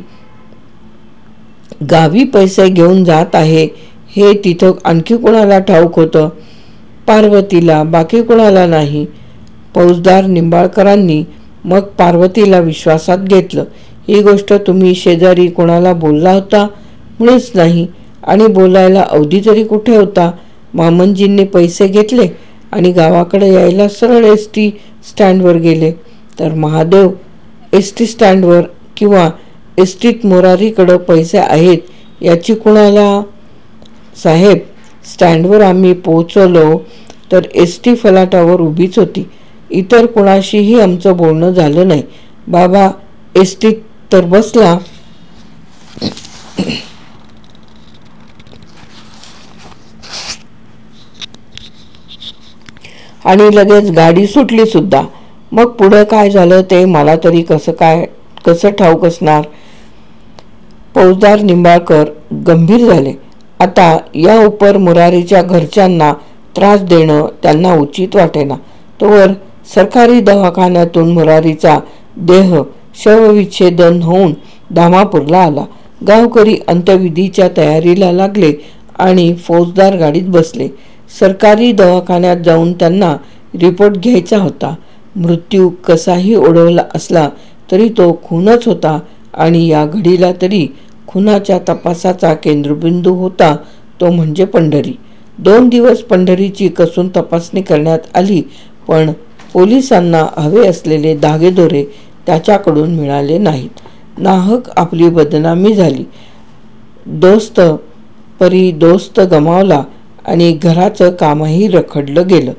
Speaker 1: गावी पैसे घेऊन जात आहे हे तिथं आणखी कोणाला ठाऊक होतं. पार्वतीला, बाकी कोणाला नाही. फौजदार निंबाळकरांनी मग पार्वतीला विश्वासात घेतलं. ही गोष्ट तुम्ही शेजारी कोणाला बोलला होता. मुळीच नाही. आणि बोलायला अवधी तरी कुठे होता. मामनजींनी पैसे घेतले आणि गावाकडे यायला सरळ एसटी स्टँडवर गेले. तर महादेव एसटी स्टँडवर किंवा एसटीत मुरारीकडं पैसे आहेत याची कुणाला. साहेब, स्टँडवर आम्ही पोहोचलो तर एसटी फलाटावर उभीच होती. इतर कुणाशीही आमचं बोलणं झालं नाही. बाबा एसटीत तर बसला. आणि लगेच गाडी सुटली सुद्धा. मग पुढं काय झालं ते मला तरी कसं ठाऊक असणार. फौजदार निंबाळकर गंभीर झाले. आता या उपर मुरारीच्या घरच्यांना त्रास देणं त्यांना उचित वाटेना. तोवर सरकारी दवाखान्यातून मुरारीचा देह शवविच्छेदन होऊन दामापूरला आला. गावकरी अंत्यविधीच्या तयारीला लागले आणि फौजदार गाडीत बसले. सरकारी दवाखान्यात जाऊन त्यांना रिपोर्ट घ्यायचा होता. मृत्यू कसाही ओढवला असला तरी तो खूनच होता आणि या घडीला तरी खुनाच्या तपासाचा केंद्रबिंदू होता तो म्हणजे पंढरी. 2 दिवस पंढरीची कसून तपासणी करण्यात आली, पण पोलिसांना हवे असलेले धागेदोरे त्याच्याकडून मिळाले नाहीत. नाहक आपली बदनामी झाली. दोस्त परी दोस्त गमावला आणि घराचं कामही रखडलं गेलं.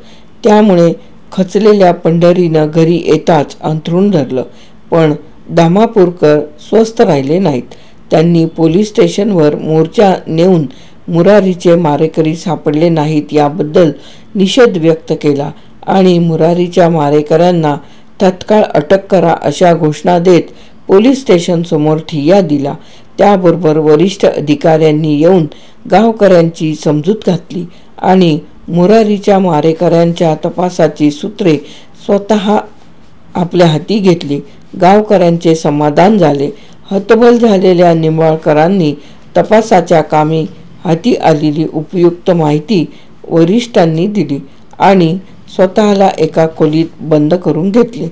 Speaker 1: त्यामुळे खचलेल्या पंढरीनं घरी येताच अंथरूण धरलं. पण दामापूरकर स्वस्थ राहिले नाहीत. त्यांनी पोलीस स्टेशनवर मोर्चा नेऊन मुरारीचे मारेकरी सापडले नाहीत याबद्दल निषेध व्यक्त केला आणि मुरारीच्या मारेकऱ्यांना तत्काळ अटक करा अशा घोषणा देत पोलीस स्टेशनसमोर ठिय्या दिला. त्याबरोबर वरिष्ठ अधिकाऱ्यांनी येऊन गावकऱ्यांची समजूत घातली आणि मुरारीच्या मारेकऱ्यांच्या तपासाची सूत्रे स्वतः आपल्या हाती घेतली. गावकऱ्यांचे समाधान झाले. हतबल झालेल्या निंबाळकरांनी तपासाच्या कामी हाती आलेली उपयुक्त माहिती वरिष्ठांनी दिली आणि स्वतःला एका खोलीत बंद करून घेतले.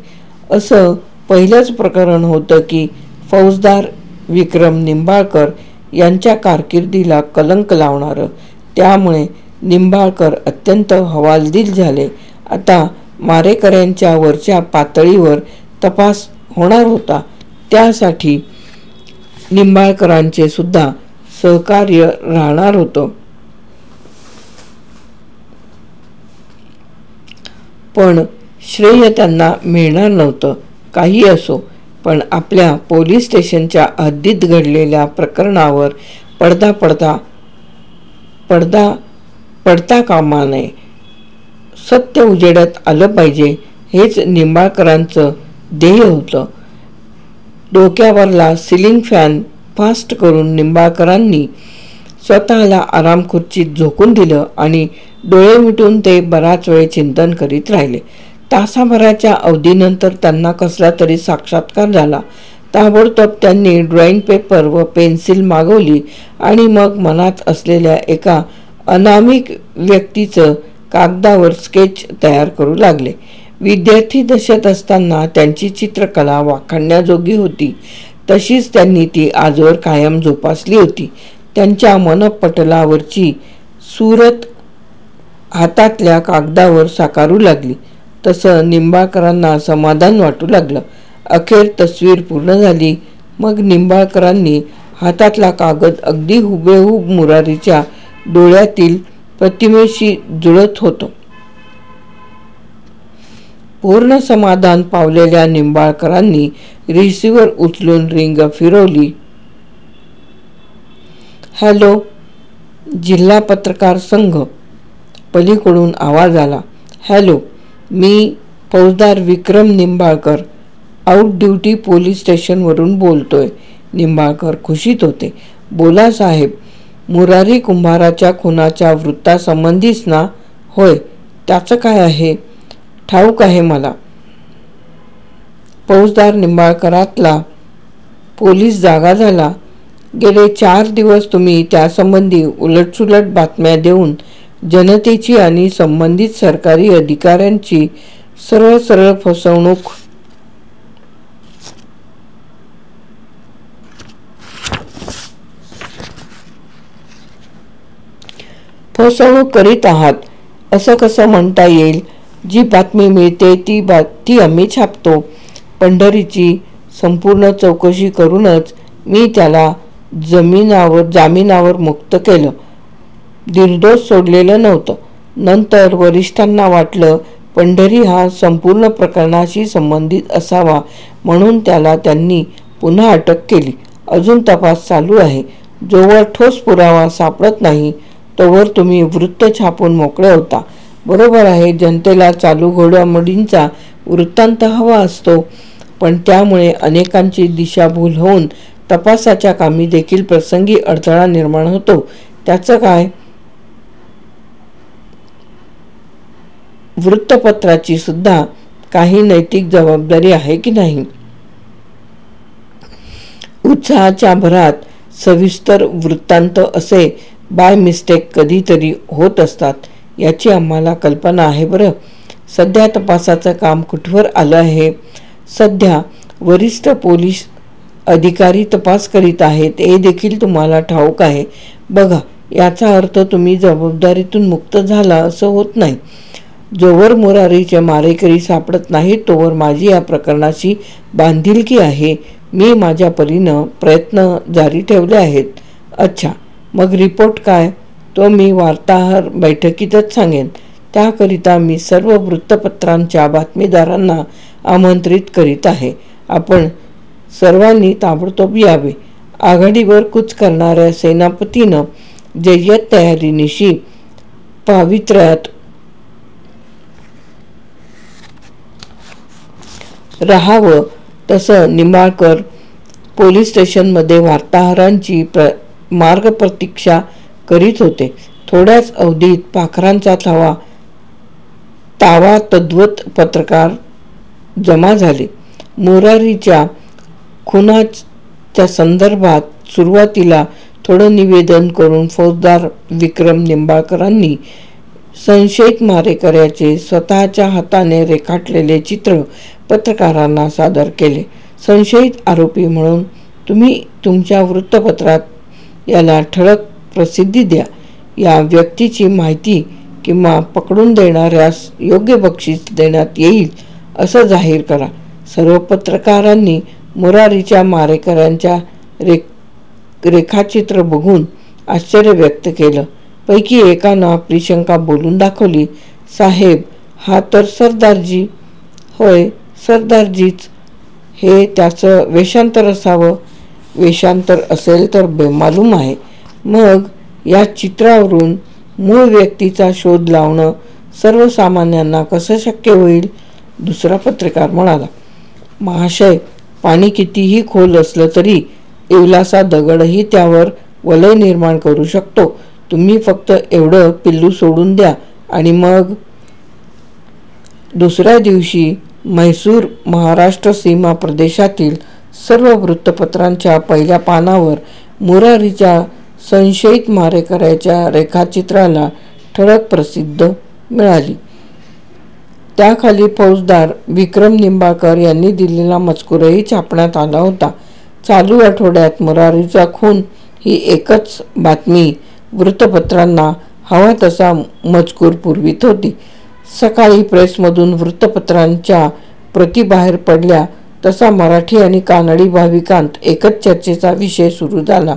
Speaker 1: असं पहिलंच प्रकरण होतं की फौजदार विक्रम निंबाळकर यांच्या कारकिर्दीला कलंक लावणारं. त्यामुळे निंबाळकर अत्यंत हवालदिल झाले. आता मारेकऱ्यांच्या वरच्या पातळीवर तपास होणार होता. त्यासाठी निंबाळकरांचे सुद्धा सहकार्य राहणार होतं. पण श्रेय त्यांना मिळणार नव्हतं. काही असो, पण आपल्या पोलीस स्टेशनच्या हद्दीत घडलेल्या प्रकरणावर पडता कामा नये. सत्य उजेडात आलं पाहिजे हेच निंबाळकरांचं ध्येय होतं. डोक्यावरला सिलिंग फॅन फास्ट करून निंबाळकरांनी स्वतःला आराम खुर्चीत झोकून दिलं आणि डोळे मिटून ते बराच वेळ चिंतन करीत राहिले. तासाभराच्या अवधीनंतर त्यांना कसला तरी साक्षात्कार झाला. ताबडतोब त्यांनी ड्रॉइंग पेपर व पेन्सिल मागवली आणि मग मनात असलेल्या एका अनामिक व्यक्तीचं कागदावर स्केच तयार करू लागले. विद्यार्थी दशेत असताना त्यांची चित्रकला वाखाणण्याजोगी होती, तशीच त्यांनी ती आजवर कायम जोपासली होती. त्यांच्या मनपटलावरची सूरत हातातल्या कागदावर साकारू लागली. तसं निंबाळकरांना समाधान वाटू लागलं. अखेर तस्वीर पूर्ण झाली. मग निंबाळकरांनी हातातला कागद अगदी हुबेहूब मुरारीच्या डोळ्यातील प्रतिमेशी जुळत होतं. पूर्ण समाधान पावलेल्या निंबाळकरांनी रिसिव्हर उचलून रिंग फिरवली. हॅलो, जिल्हा पत्रकार संघ. पलीकडून आवाज आला. हॅलो, मी फौजदार विक्रम निंबाळकर आउट ड्युटी पोलीस स्टेशनवरून बोलतोय. निंबाळकर खुशीत होते. बोला साहेब, मुरारी कुंभाराच्या खुनाच्या वृत्तासंबंधीच ना? होय, त्याचं काय आहे? ठाऊक आहे मला. फौजदार निंबाळकरातला पोलीस जागा झाला. गेले 4 दिवस तुम्ही त्यासंबंधी उलटसुलट बातम्या देऊन जनतेची आणि संबंधित सरकारी अधिकाऱ्यांची सरळ फसवणूक करीत आहात. असं कसं म्हणता येईल? जी बातमी मिळते ती आम्ही छापतो. पंढरीची संपूर्ण चौकशी करूनच मी त्याला जामिनावर मुक्त केलं. निर्दोष सोडलेलं नव्हतं. नंतर वरिष्ठांना वाटलं पंढरी हा संपूर्ण प्रकरणाशी संबंधित असावा, म्हणून त्याला त्यांनी पुन्हा अटक केली. अजून तपास चालू आहे. जोवर ठोस पुरावा सापडत नाही तोवर तुम्ही वृत्त छापून मोकळे होता. बरोबर आहे, जनतेला चालू घडामोडींचा वृत्तांत हवा असतो, पण त्यामुळे अनेकांची दिशाभूल होऊन तपासाच्या कामी देखील प्रसंगी अडथळा निर्माण होतो. त्याचं काय? वृत्तपत्राची सुद्धा काही नैतिक जबाबदारी आहे की नाही? उत्साहाच्या भरात सविस्तर वृत्तांत असे बाय मिस्टेक कधीतरी होत असतात, याची आम्हाला कल्पना आहे. बरं, सध्या तपासाचं काम कुठवर आलं आहे? सध्या वरिष्ठ पोलीस अधिकारी तपास करीत आहेत हे देखील तुम्हाला ठाऊक आहे. बघा, याचा अर्थ तुम्ही जबाबदारीतून मुक्त झाला असं होत नाही. जोवर मुरारीचे मारेकरी सापडत नाहीत तोवर माझी या प्रकरणाशी बांधिलकी आहे. मी माझ्या परीनं प्रयत्न जारी ठेवले आहेत. अच्छा, मग रिपोर्ट काय? तो मी वार्ताहर बैठकीतच सांगेन. त्याकरिता मी सर्व वृत्तपत्रांच्या बातमीदारांना आमंत्रित करीत आहे. आपण सर्वांनी ताबडतोब यावे. आघाडीवर कूच करणाऱ्या सेनापतीनं जय्यत तयारीनिशी पावित्र्यात राहावं. तसं निंबाळकर पोलीस स्टेशनमध्ये वार्ताहरांची मार्गप्रतीक्षा करीत होते. थोड्याच अवधीत पाखरांचा तावा तद्वत पत्रकार जमा झाले. मुरारीच्या खुनाच्या संदर्भात सुरुवातीला थोडं निवेदन करून फौजदार विक्रम निंबाळकरांनी संशयित मारेकऱ्याचे स्वतःच्या हाताने रेखाटलेले चित्र पत्रकारांना सादर केले. संशयित आरोपी म्हणून तुम्ही तुमच्या वृत्तपत्रात याला ठळक प्रसिद्धी द्या. या व्यक्तीची माहिती किंवा पकडून देणाऱ्यास योग्य बक्षीस देण्यात येईल असं जाहीर करा. सर्व पत्रकारांनी मुरारीच्या मारेकऱ्यांच्या रेखाचित्र बघून आश्चर्य व्यक्त केलं. पैकी एकानं आपली शंका बोलून दाखवली. साहेब, हा तर सरदारजी. होय, सरदारजीच. हे त्याचं वेषांतर असावं. वेषांतर असेल तर बेमालूम आहे. मग या चित्रावरून मूळ व्यक्तीचा शोध लावणं सर्वसामान्यांना कसं शक्य होईल? दुसरा पत्रकार म्हणाला. महाशय, पाणी कितीही खोल असलं तरी इवलासा दगडही त्यावर वलय निर्माण करू शकतो. तुम्ही फक्त एवढं पिल्लू सोडून द्या आणि मग दुसऱ्या दिवशी म्हैसूर महाराष्ट्र सीमा प्रदेशातील सर्व वृत्तपत्रांच्या पहिल्या पानावर मुरारीच्या संशयित मारेकऱ्याच्या रेखाचित्राला ठळक प्रसिद्धी मिळाली. त्याखाली फौजदार विक्रम निंबाळकर यांनी दिलेला मजकूरही छापण्यात आला होता. चालू आठवड्यात मुरारीचा खून ही एकच बातमी वृत्तपत्रांना हवा तसा मजकूर पुरवित होती. सकाळी प्रेसमधून वृत्तपत्रांच्या प्रती बाहेर पडल्या तसा मराठी आणि कानडी भाविकांत एकच चर्चेचा विषय सुरू झाला.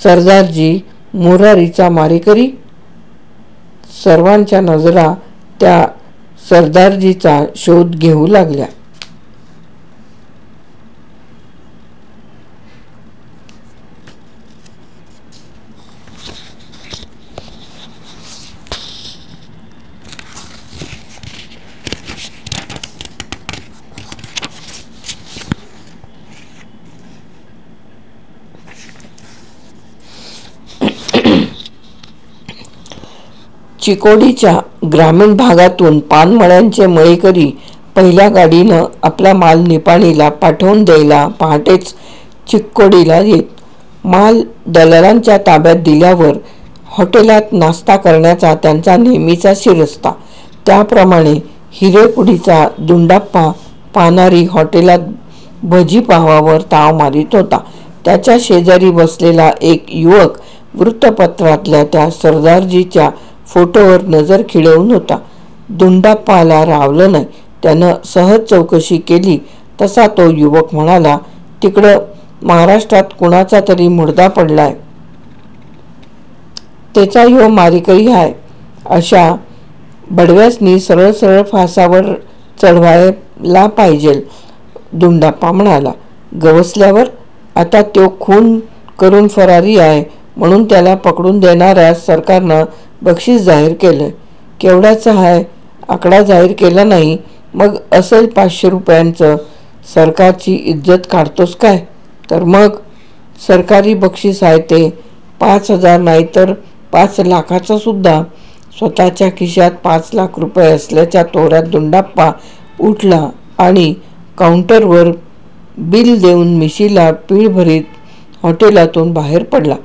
Speaker 1: सरदारजी मुरारीचा मारेकरी. सर्वांच्या नजरा त्या सरदारजीचा शोध घेऊ लागल्या. चिकोडीच्या ग्रामीण भागातून पानमळ्यांचे मळेकरी पहिल्या गाडीनं आपला माल निपाणीला पाठवून द्यायला पहाटेच चिकोडीला येत. माल दलालांच्या ताब्यात दिल्यावर हॉटेलात नाश्ता करण्याचा त्यांचा नेहमीचा शिरस्ता. त्याप्रमाणे हिरेकुडीचा दुंडाप्पा पानारी हॉटेलात भजी पावावर ताव मारित होता. त्याच्या शेजारी बसलेला एक युवक वृत्तपत्रातल्या त्या सरदारजीच्या फोटोवर नजर खिळवून होता. दुंडाप्पाला रावलं नाही. त्यानं सहज चौकशी केली तसा तो युवक म्हणाला, तिकडं महाराष्ट्रात कुणाचा तरी मुर्दा पडलाय, त्याचा ह्यो मारेकरी हाय. अशा बडव्यासनी सरळ सरळ फासावर चढवायला पाहिजे. दुंडाप्पा म्हणाला. गवसल्यावर आता तो खून करून फरारी आहे म्हणून त्याला पकडून देणाऱ्या सरकारनं बक्षीस जाहीर केलं. केवढ्याचं आहे आकडा जाहीर केला नाही. मग असेल 500 रुपयांचं. सरकारची इज्जत काढतोस काय? तर मग सरकारी बक्षीस आहे ते 5,000 नाही तर 5 लाखाचं सुद्धा. स्वतःच्या खिशात 5 लाख रुपये असल्याच्या तोऱ्यात दुंडाप्पा उठला आणि काउंटरवर बिल देऊन मिशीला पीळ भरीत हॉटेलातून बाहेर पडला.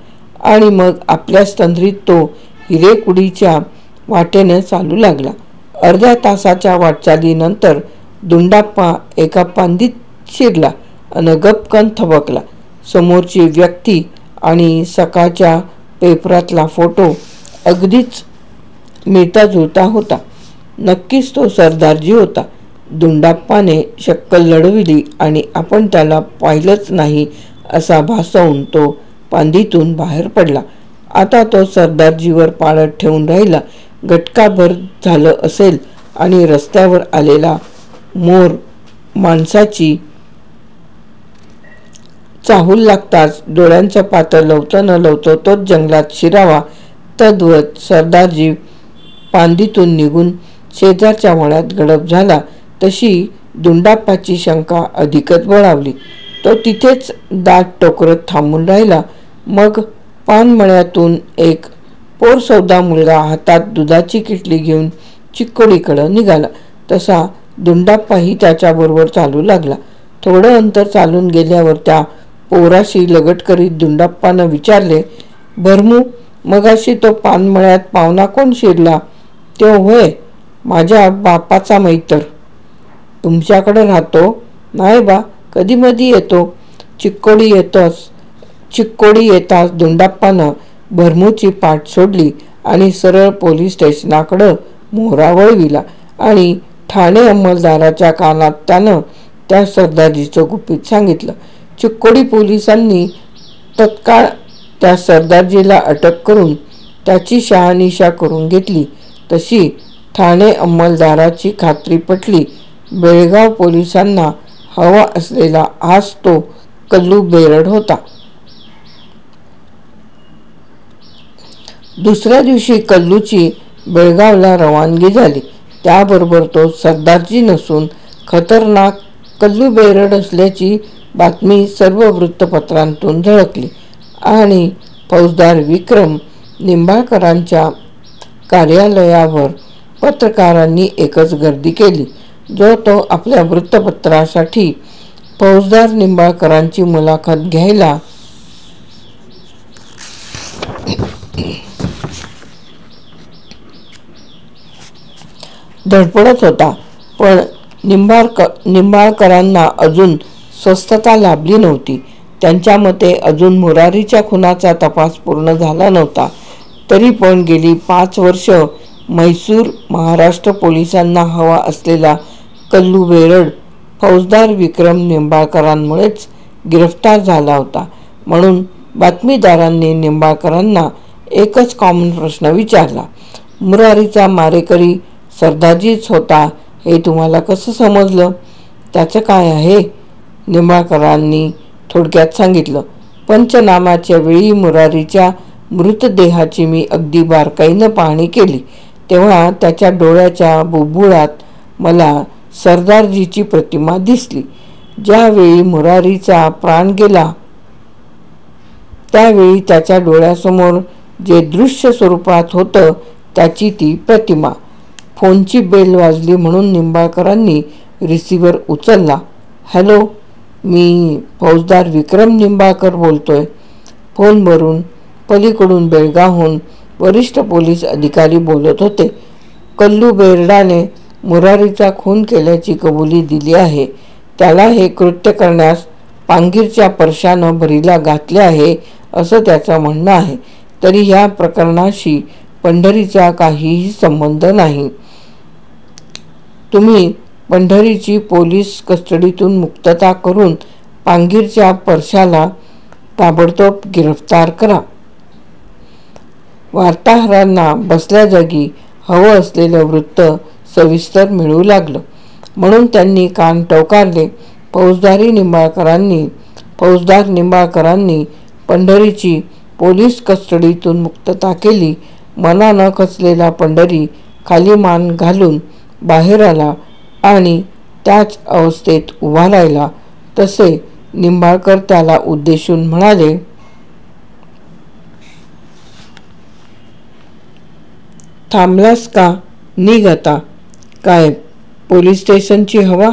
Speaker 1: आणि मग आपल्या तंद्रीत तो हिरेकुडीच्या वाटेने चालू लागला. अर्ध्या तासाच्या वाटचालीनंतर दुंडाप्पा एका पांदीत शिरला आणि गपकन थबकला. समोरची व्यक्ती आणि सकाळच्या पेपरातला फोटो अगदीच मिळता जुळता होता. नक्कीच तो सरदारजी होता. दुंडाप्पाने शक्कल लढविली आणि आपण त्याला पाहिलंच नाही असा भासवून तो पांदीतून बाहेर पडला. आता तो सरदारजीवर पाळत ठेवून राहिला. गटकाभर झालं असेल आणि रस्त्यावर आलेला मोर माणसाची चाहूल लागताच डोळ्यांचं पातं लवतं न लवतं तोच जंगलात शिरावा. तद्वत सरदारजी पांदीतून निघून शेजारच्या मळ्यात गडप झाला तशी दुंडाप्पाची शंका अधिकच बळावली. तो तिथेच दाट टोकरत थांबून राहिला. मग पानमळ्यातून एक पोरसौदा मुलगा हातात दुधाची किटली घेऊन चिकोडीकडे निघाला. तसा दुंडाप्पाही त्याच्याबरोबर चालू लागला. थोडं अंतर चालून गेल्यावर त्या पोराशी लगट करीत दुंडाप्पानं विचारले, भरमू, मगाशी तो पानमळ्यात पाहुणा कोण शिरला? तो होय, माझ्या बापाचा मैतर. तुमच्याकडे राहतो? नाही बा, कधी मधी येतो. चिकोडी येताच दुंडाप्पानं भरमूची पाठ सोडली आणि सरळ पोलीस स्टेशनाकडं मोहरा वळविला आणि ठाणे अंमलदाराच्या कानात त्यानं त्या सरदारजीचं गुपित सांगितलं. चिकोडी पोलिसांनी तत्काळ त्या सरदारजीला अटक करून त्याची शहानिशा करून घेतली. तशी ठाणे अंमलदाराची खात्री पटली. बेळगाव पोलिसांना हवा असलेला हाच तो कल्लू बेरड होता. दुसऱ्या दिवशी कल्लूची बेळगावला रवानगी झाली. त्याबरोबर तो सरदारजी नसून खतरनाक कल्लू बेरड असल्याची बातमी सर्व वृत्तपत्रांतून झळकली आणि फौजदार विक्रम निंबाळकरांच्या कार्यालयावर पत्रकारांनी एकच गर्दी केली. जो तो आपल्या वृत्तपत्रासाठी फौजदार निंबाळकरांची मुलाखत घ्यायला धडपडत होता. पण निंबाळकरांना अजून स्वस्थता लाभली नव्हती. त्यांच्या मते अजून मुरारीच्या खुनाचा तपास पूर्ण झाला नव्हता. तरी पण गेली 5 वर्ष म्हैसूर महाराष्ट्र पोलिसांना हवा असलेला कल्लू बेरड फौजदार विक्रम निंबाळकरांमुळेच गिरफ्तार झाला होता. म्हणून बातमीदारांनी निंबाळकरांना एकच कॉमन प्रश्न विचारला, मुरारीचा मारेकरी सरदारजीच होता हे तुम्हाला कसं समजलं? त्याचं काय आहे? निंबाळकरांनी थोडक्यात सांगितलं. पंचनामाच्या वेळी मुरारीच्या मृतदेहाची मी अगदी बारकाईनं पाहणी केली. तेव्हा त्याच्या डोळ्याच्या बुबुळात मला सरदारजीची प्रतिमा दिसली. ज्यावेळी मुरारीचा प्राण गेला त्यावेळी त्याच्या डोळ्यासमोर जे दृश्य स्वरूपात होतं त्याची ती प्रतिमा. फोनची बेल वाजली म्हणून निंबाळकरांनी रिसिव्हर उचलला. हॅलो, मी फौजदार विक्रम निंबाळकर बोलतोय. फोनवरून पलीकडून बेळगावहून वरिष्ठ पोलीस अधिकारी बोलत होते. कल्लू बेरडाने मुरारीचा खून केल्याची कबुली दिली आहे. त्याला हे कृत्य करण्यास पांगीरच्या परशानं भरीला घातले आहे असं त्याचं म्हणणं आहे. तरी ह्या प्रकरणाशी पंढरीचा काहीही संबंध नाही. तुम्ही पंढरीची पोलीस कस्टडीतून मुक्तता करून पांगीरच्या परशाला ताबडतोब गिरफ्तार करा. वार्ताहरांना बसल्या जागी हवं असलेलं वृत्त सविस्तर मिळू लागलं. म्हणून त्यांनी कान टवकारले. फौजदार निंबाळकरांनी पंढरीची पोलीस कस्टडीतून मुक्तता केली. मनानं खचलेला पंढरी खाली मान घालून बाहेर आला आणि त्याच अवस्थेत उभा राहिला. तसे निंबाळकर त्याला उद्देशून म्हणाले, थांबलास का? निघ आता. काय पोलीस स्टेशनची हवा?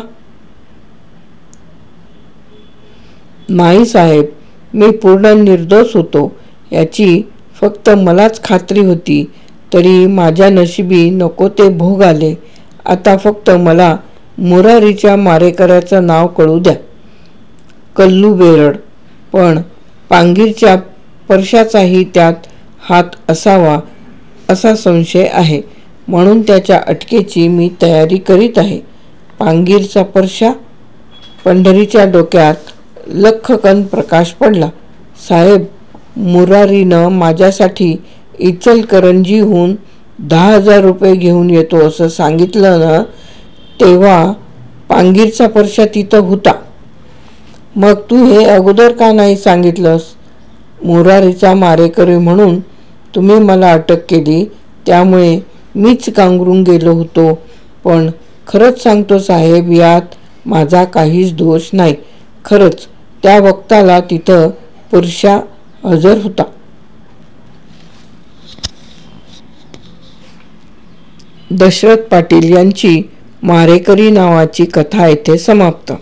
Speaker 1: नाही साहेब, मी पूर्ण निर्दोष होतो याची फक्त मलाच खात्री होती. तरी माझ्या नशिबी नको ते भोग आले. आता फक्त मला मुरारीच्या मारेकऱ्याचं नाव कळू द्या, कल्लू बेरड. पण पांगीरच्या परशाचाही त्यात हात असावा असा संशय आहे. म्हणून त्याच्या अटकेची मी तयारी करीत आहे. पांगीरचा परशा? पंढरीच्या डोक्यात लख्खकन प्रकाश पडला. साहेब, मुरारीनं माझ्यासाठी इचलकरंजीहून 10,000 रुपये घेऊन येतो असं सांगितलं ना, तेव्हा पांगीरचा परशा तिथं होता. मग तू हे अगोदर का नाही सांगितलंस? मुरारीचा मारेकरी म्हणून तुम्ही मला अटक केली त्यामुळे मीच गांगरून गेलो होतो. पण खरंच सांगतो साहेब, यात माझा काहीच दोष नाही. खरंच त्या वक्ताला तिथं परशा हजर होता. दशरथ पाटील यांची मारेकरी नावाची कथा येथे समाप्त.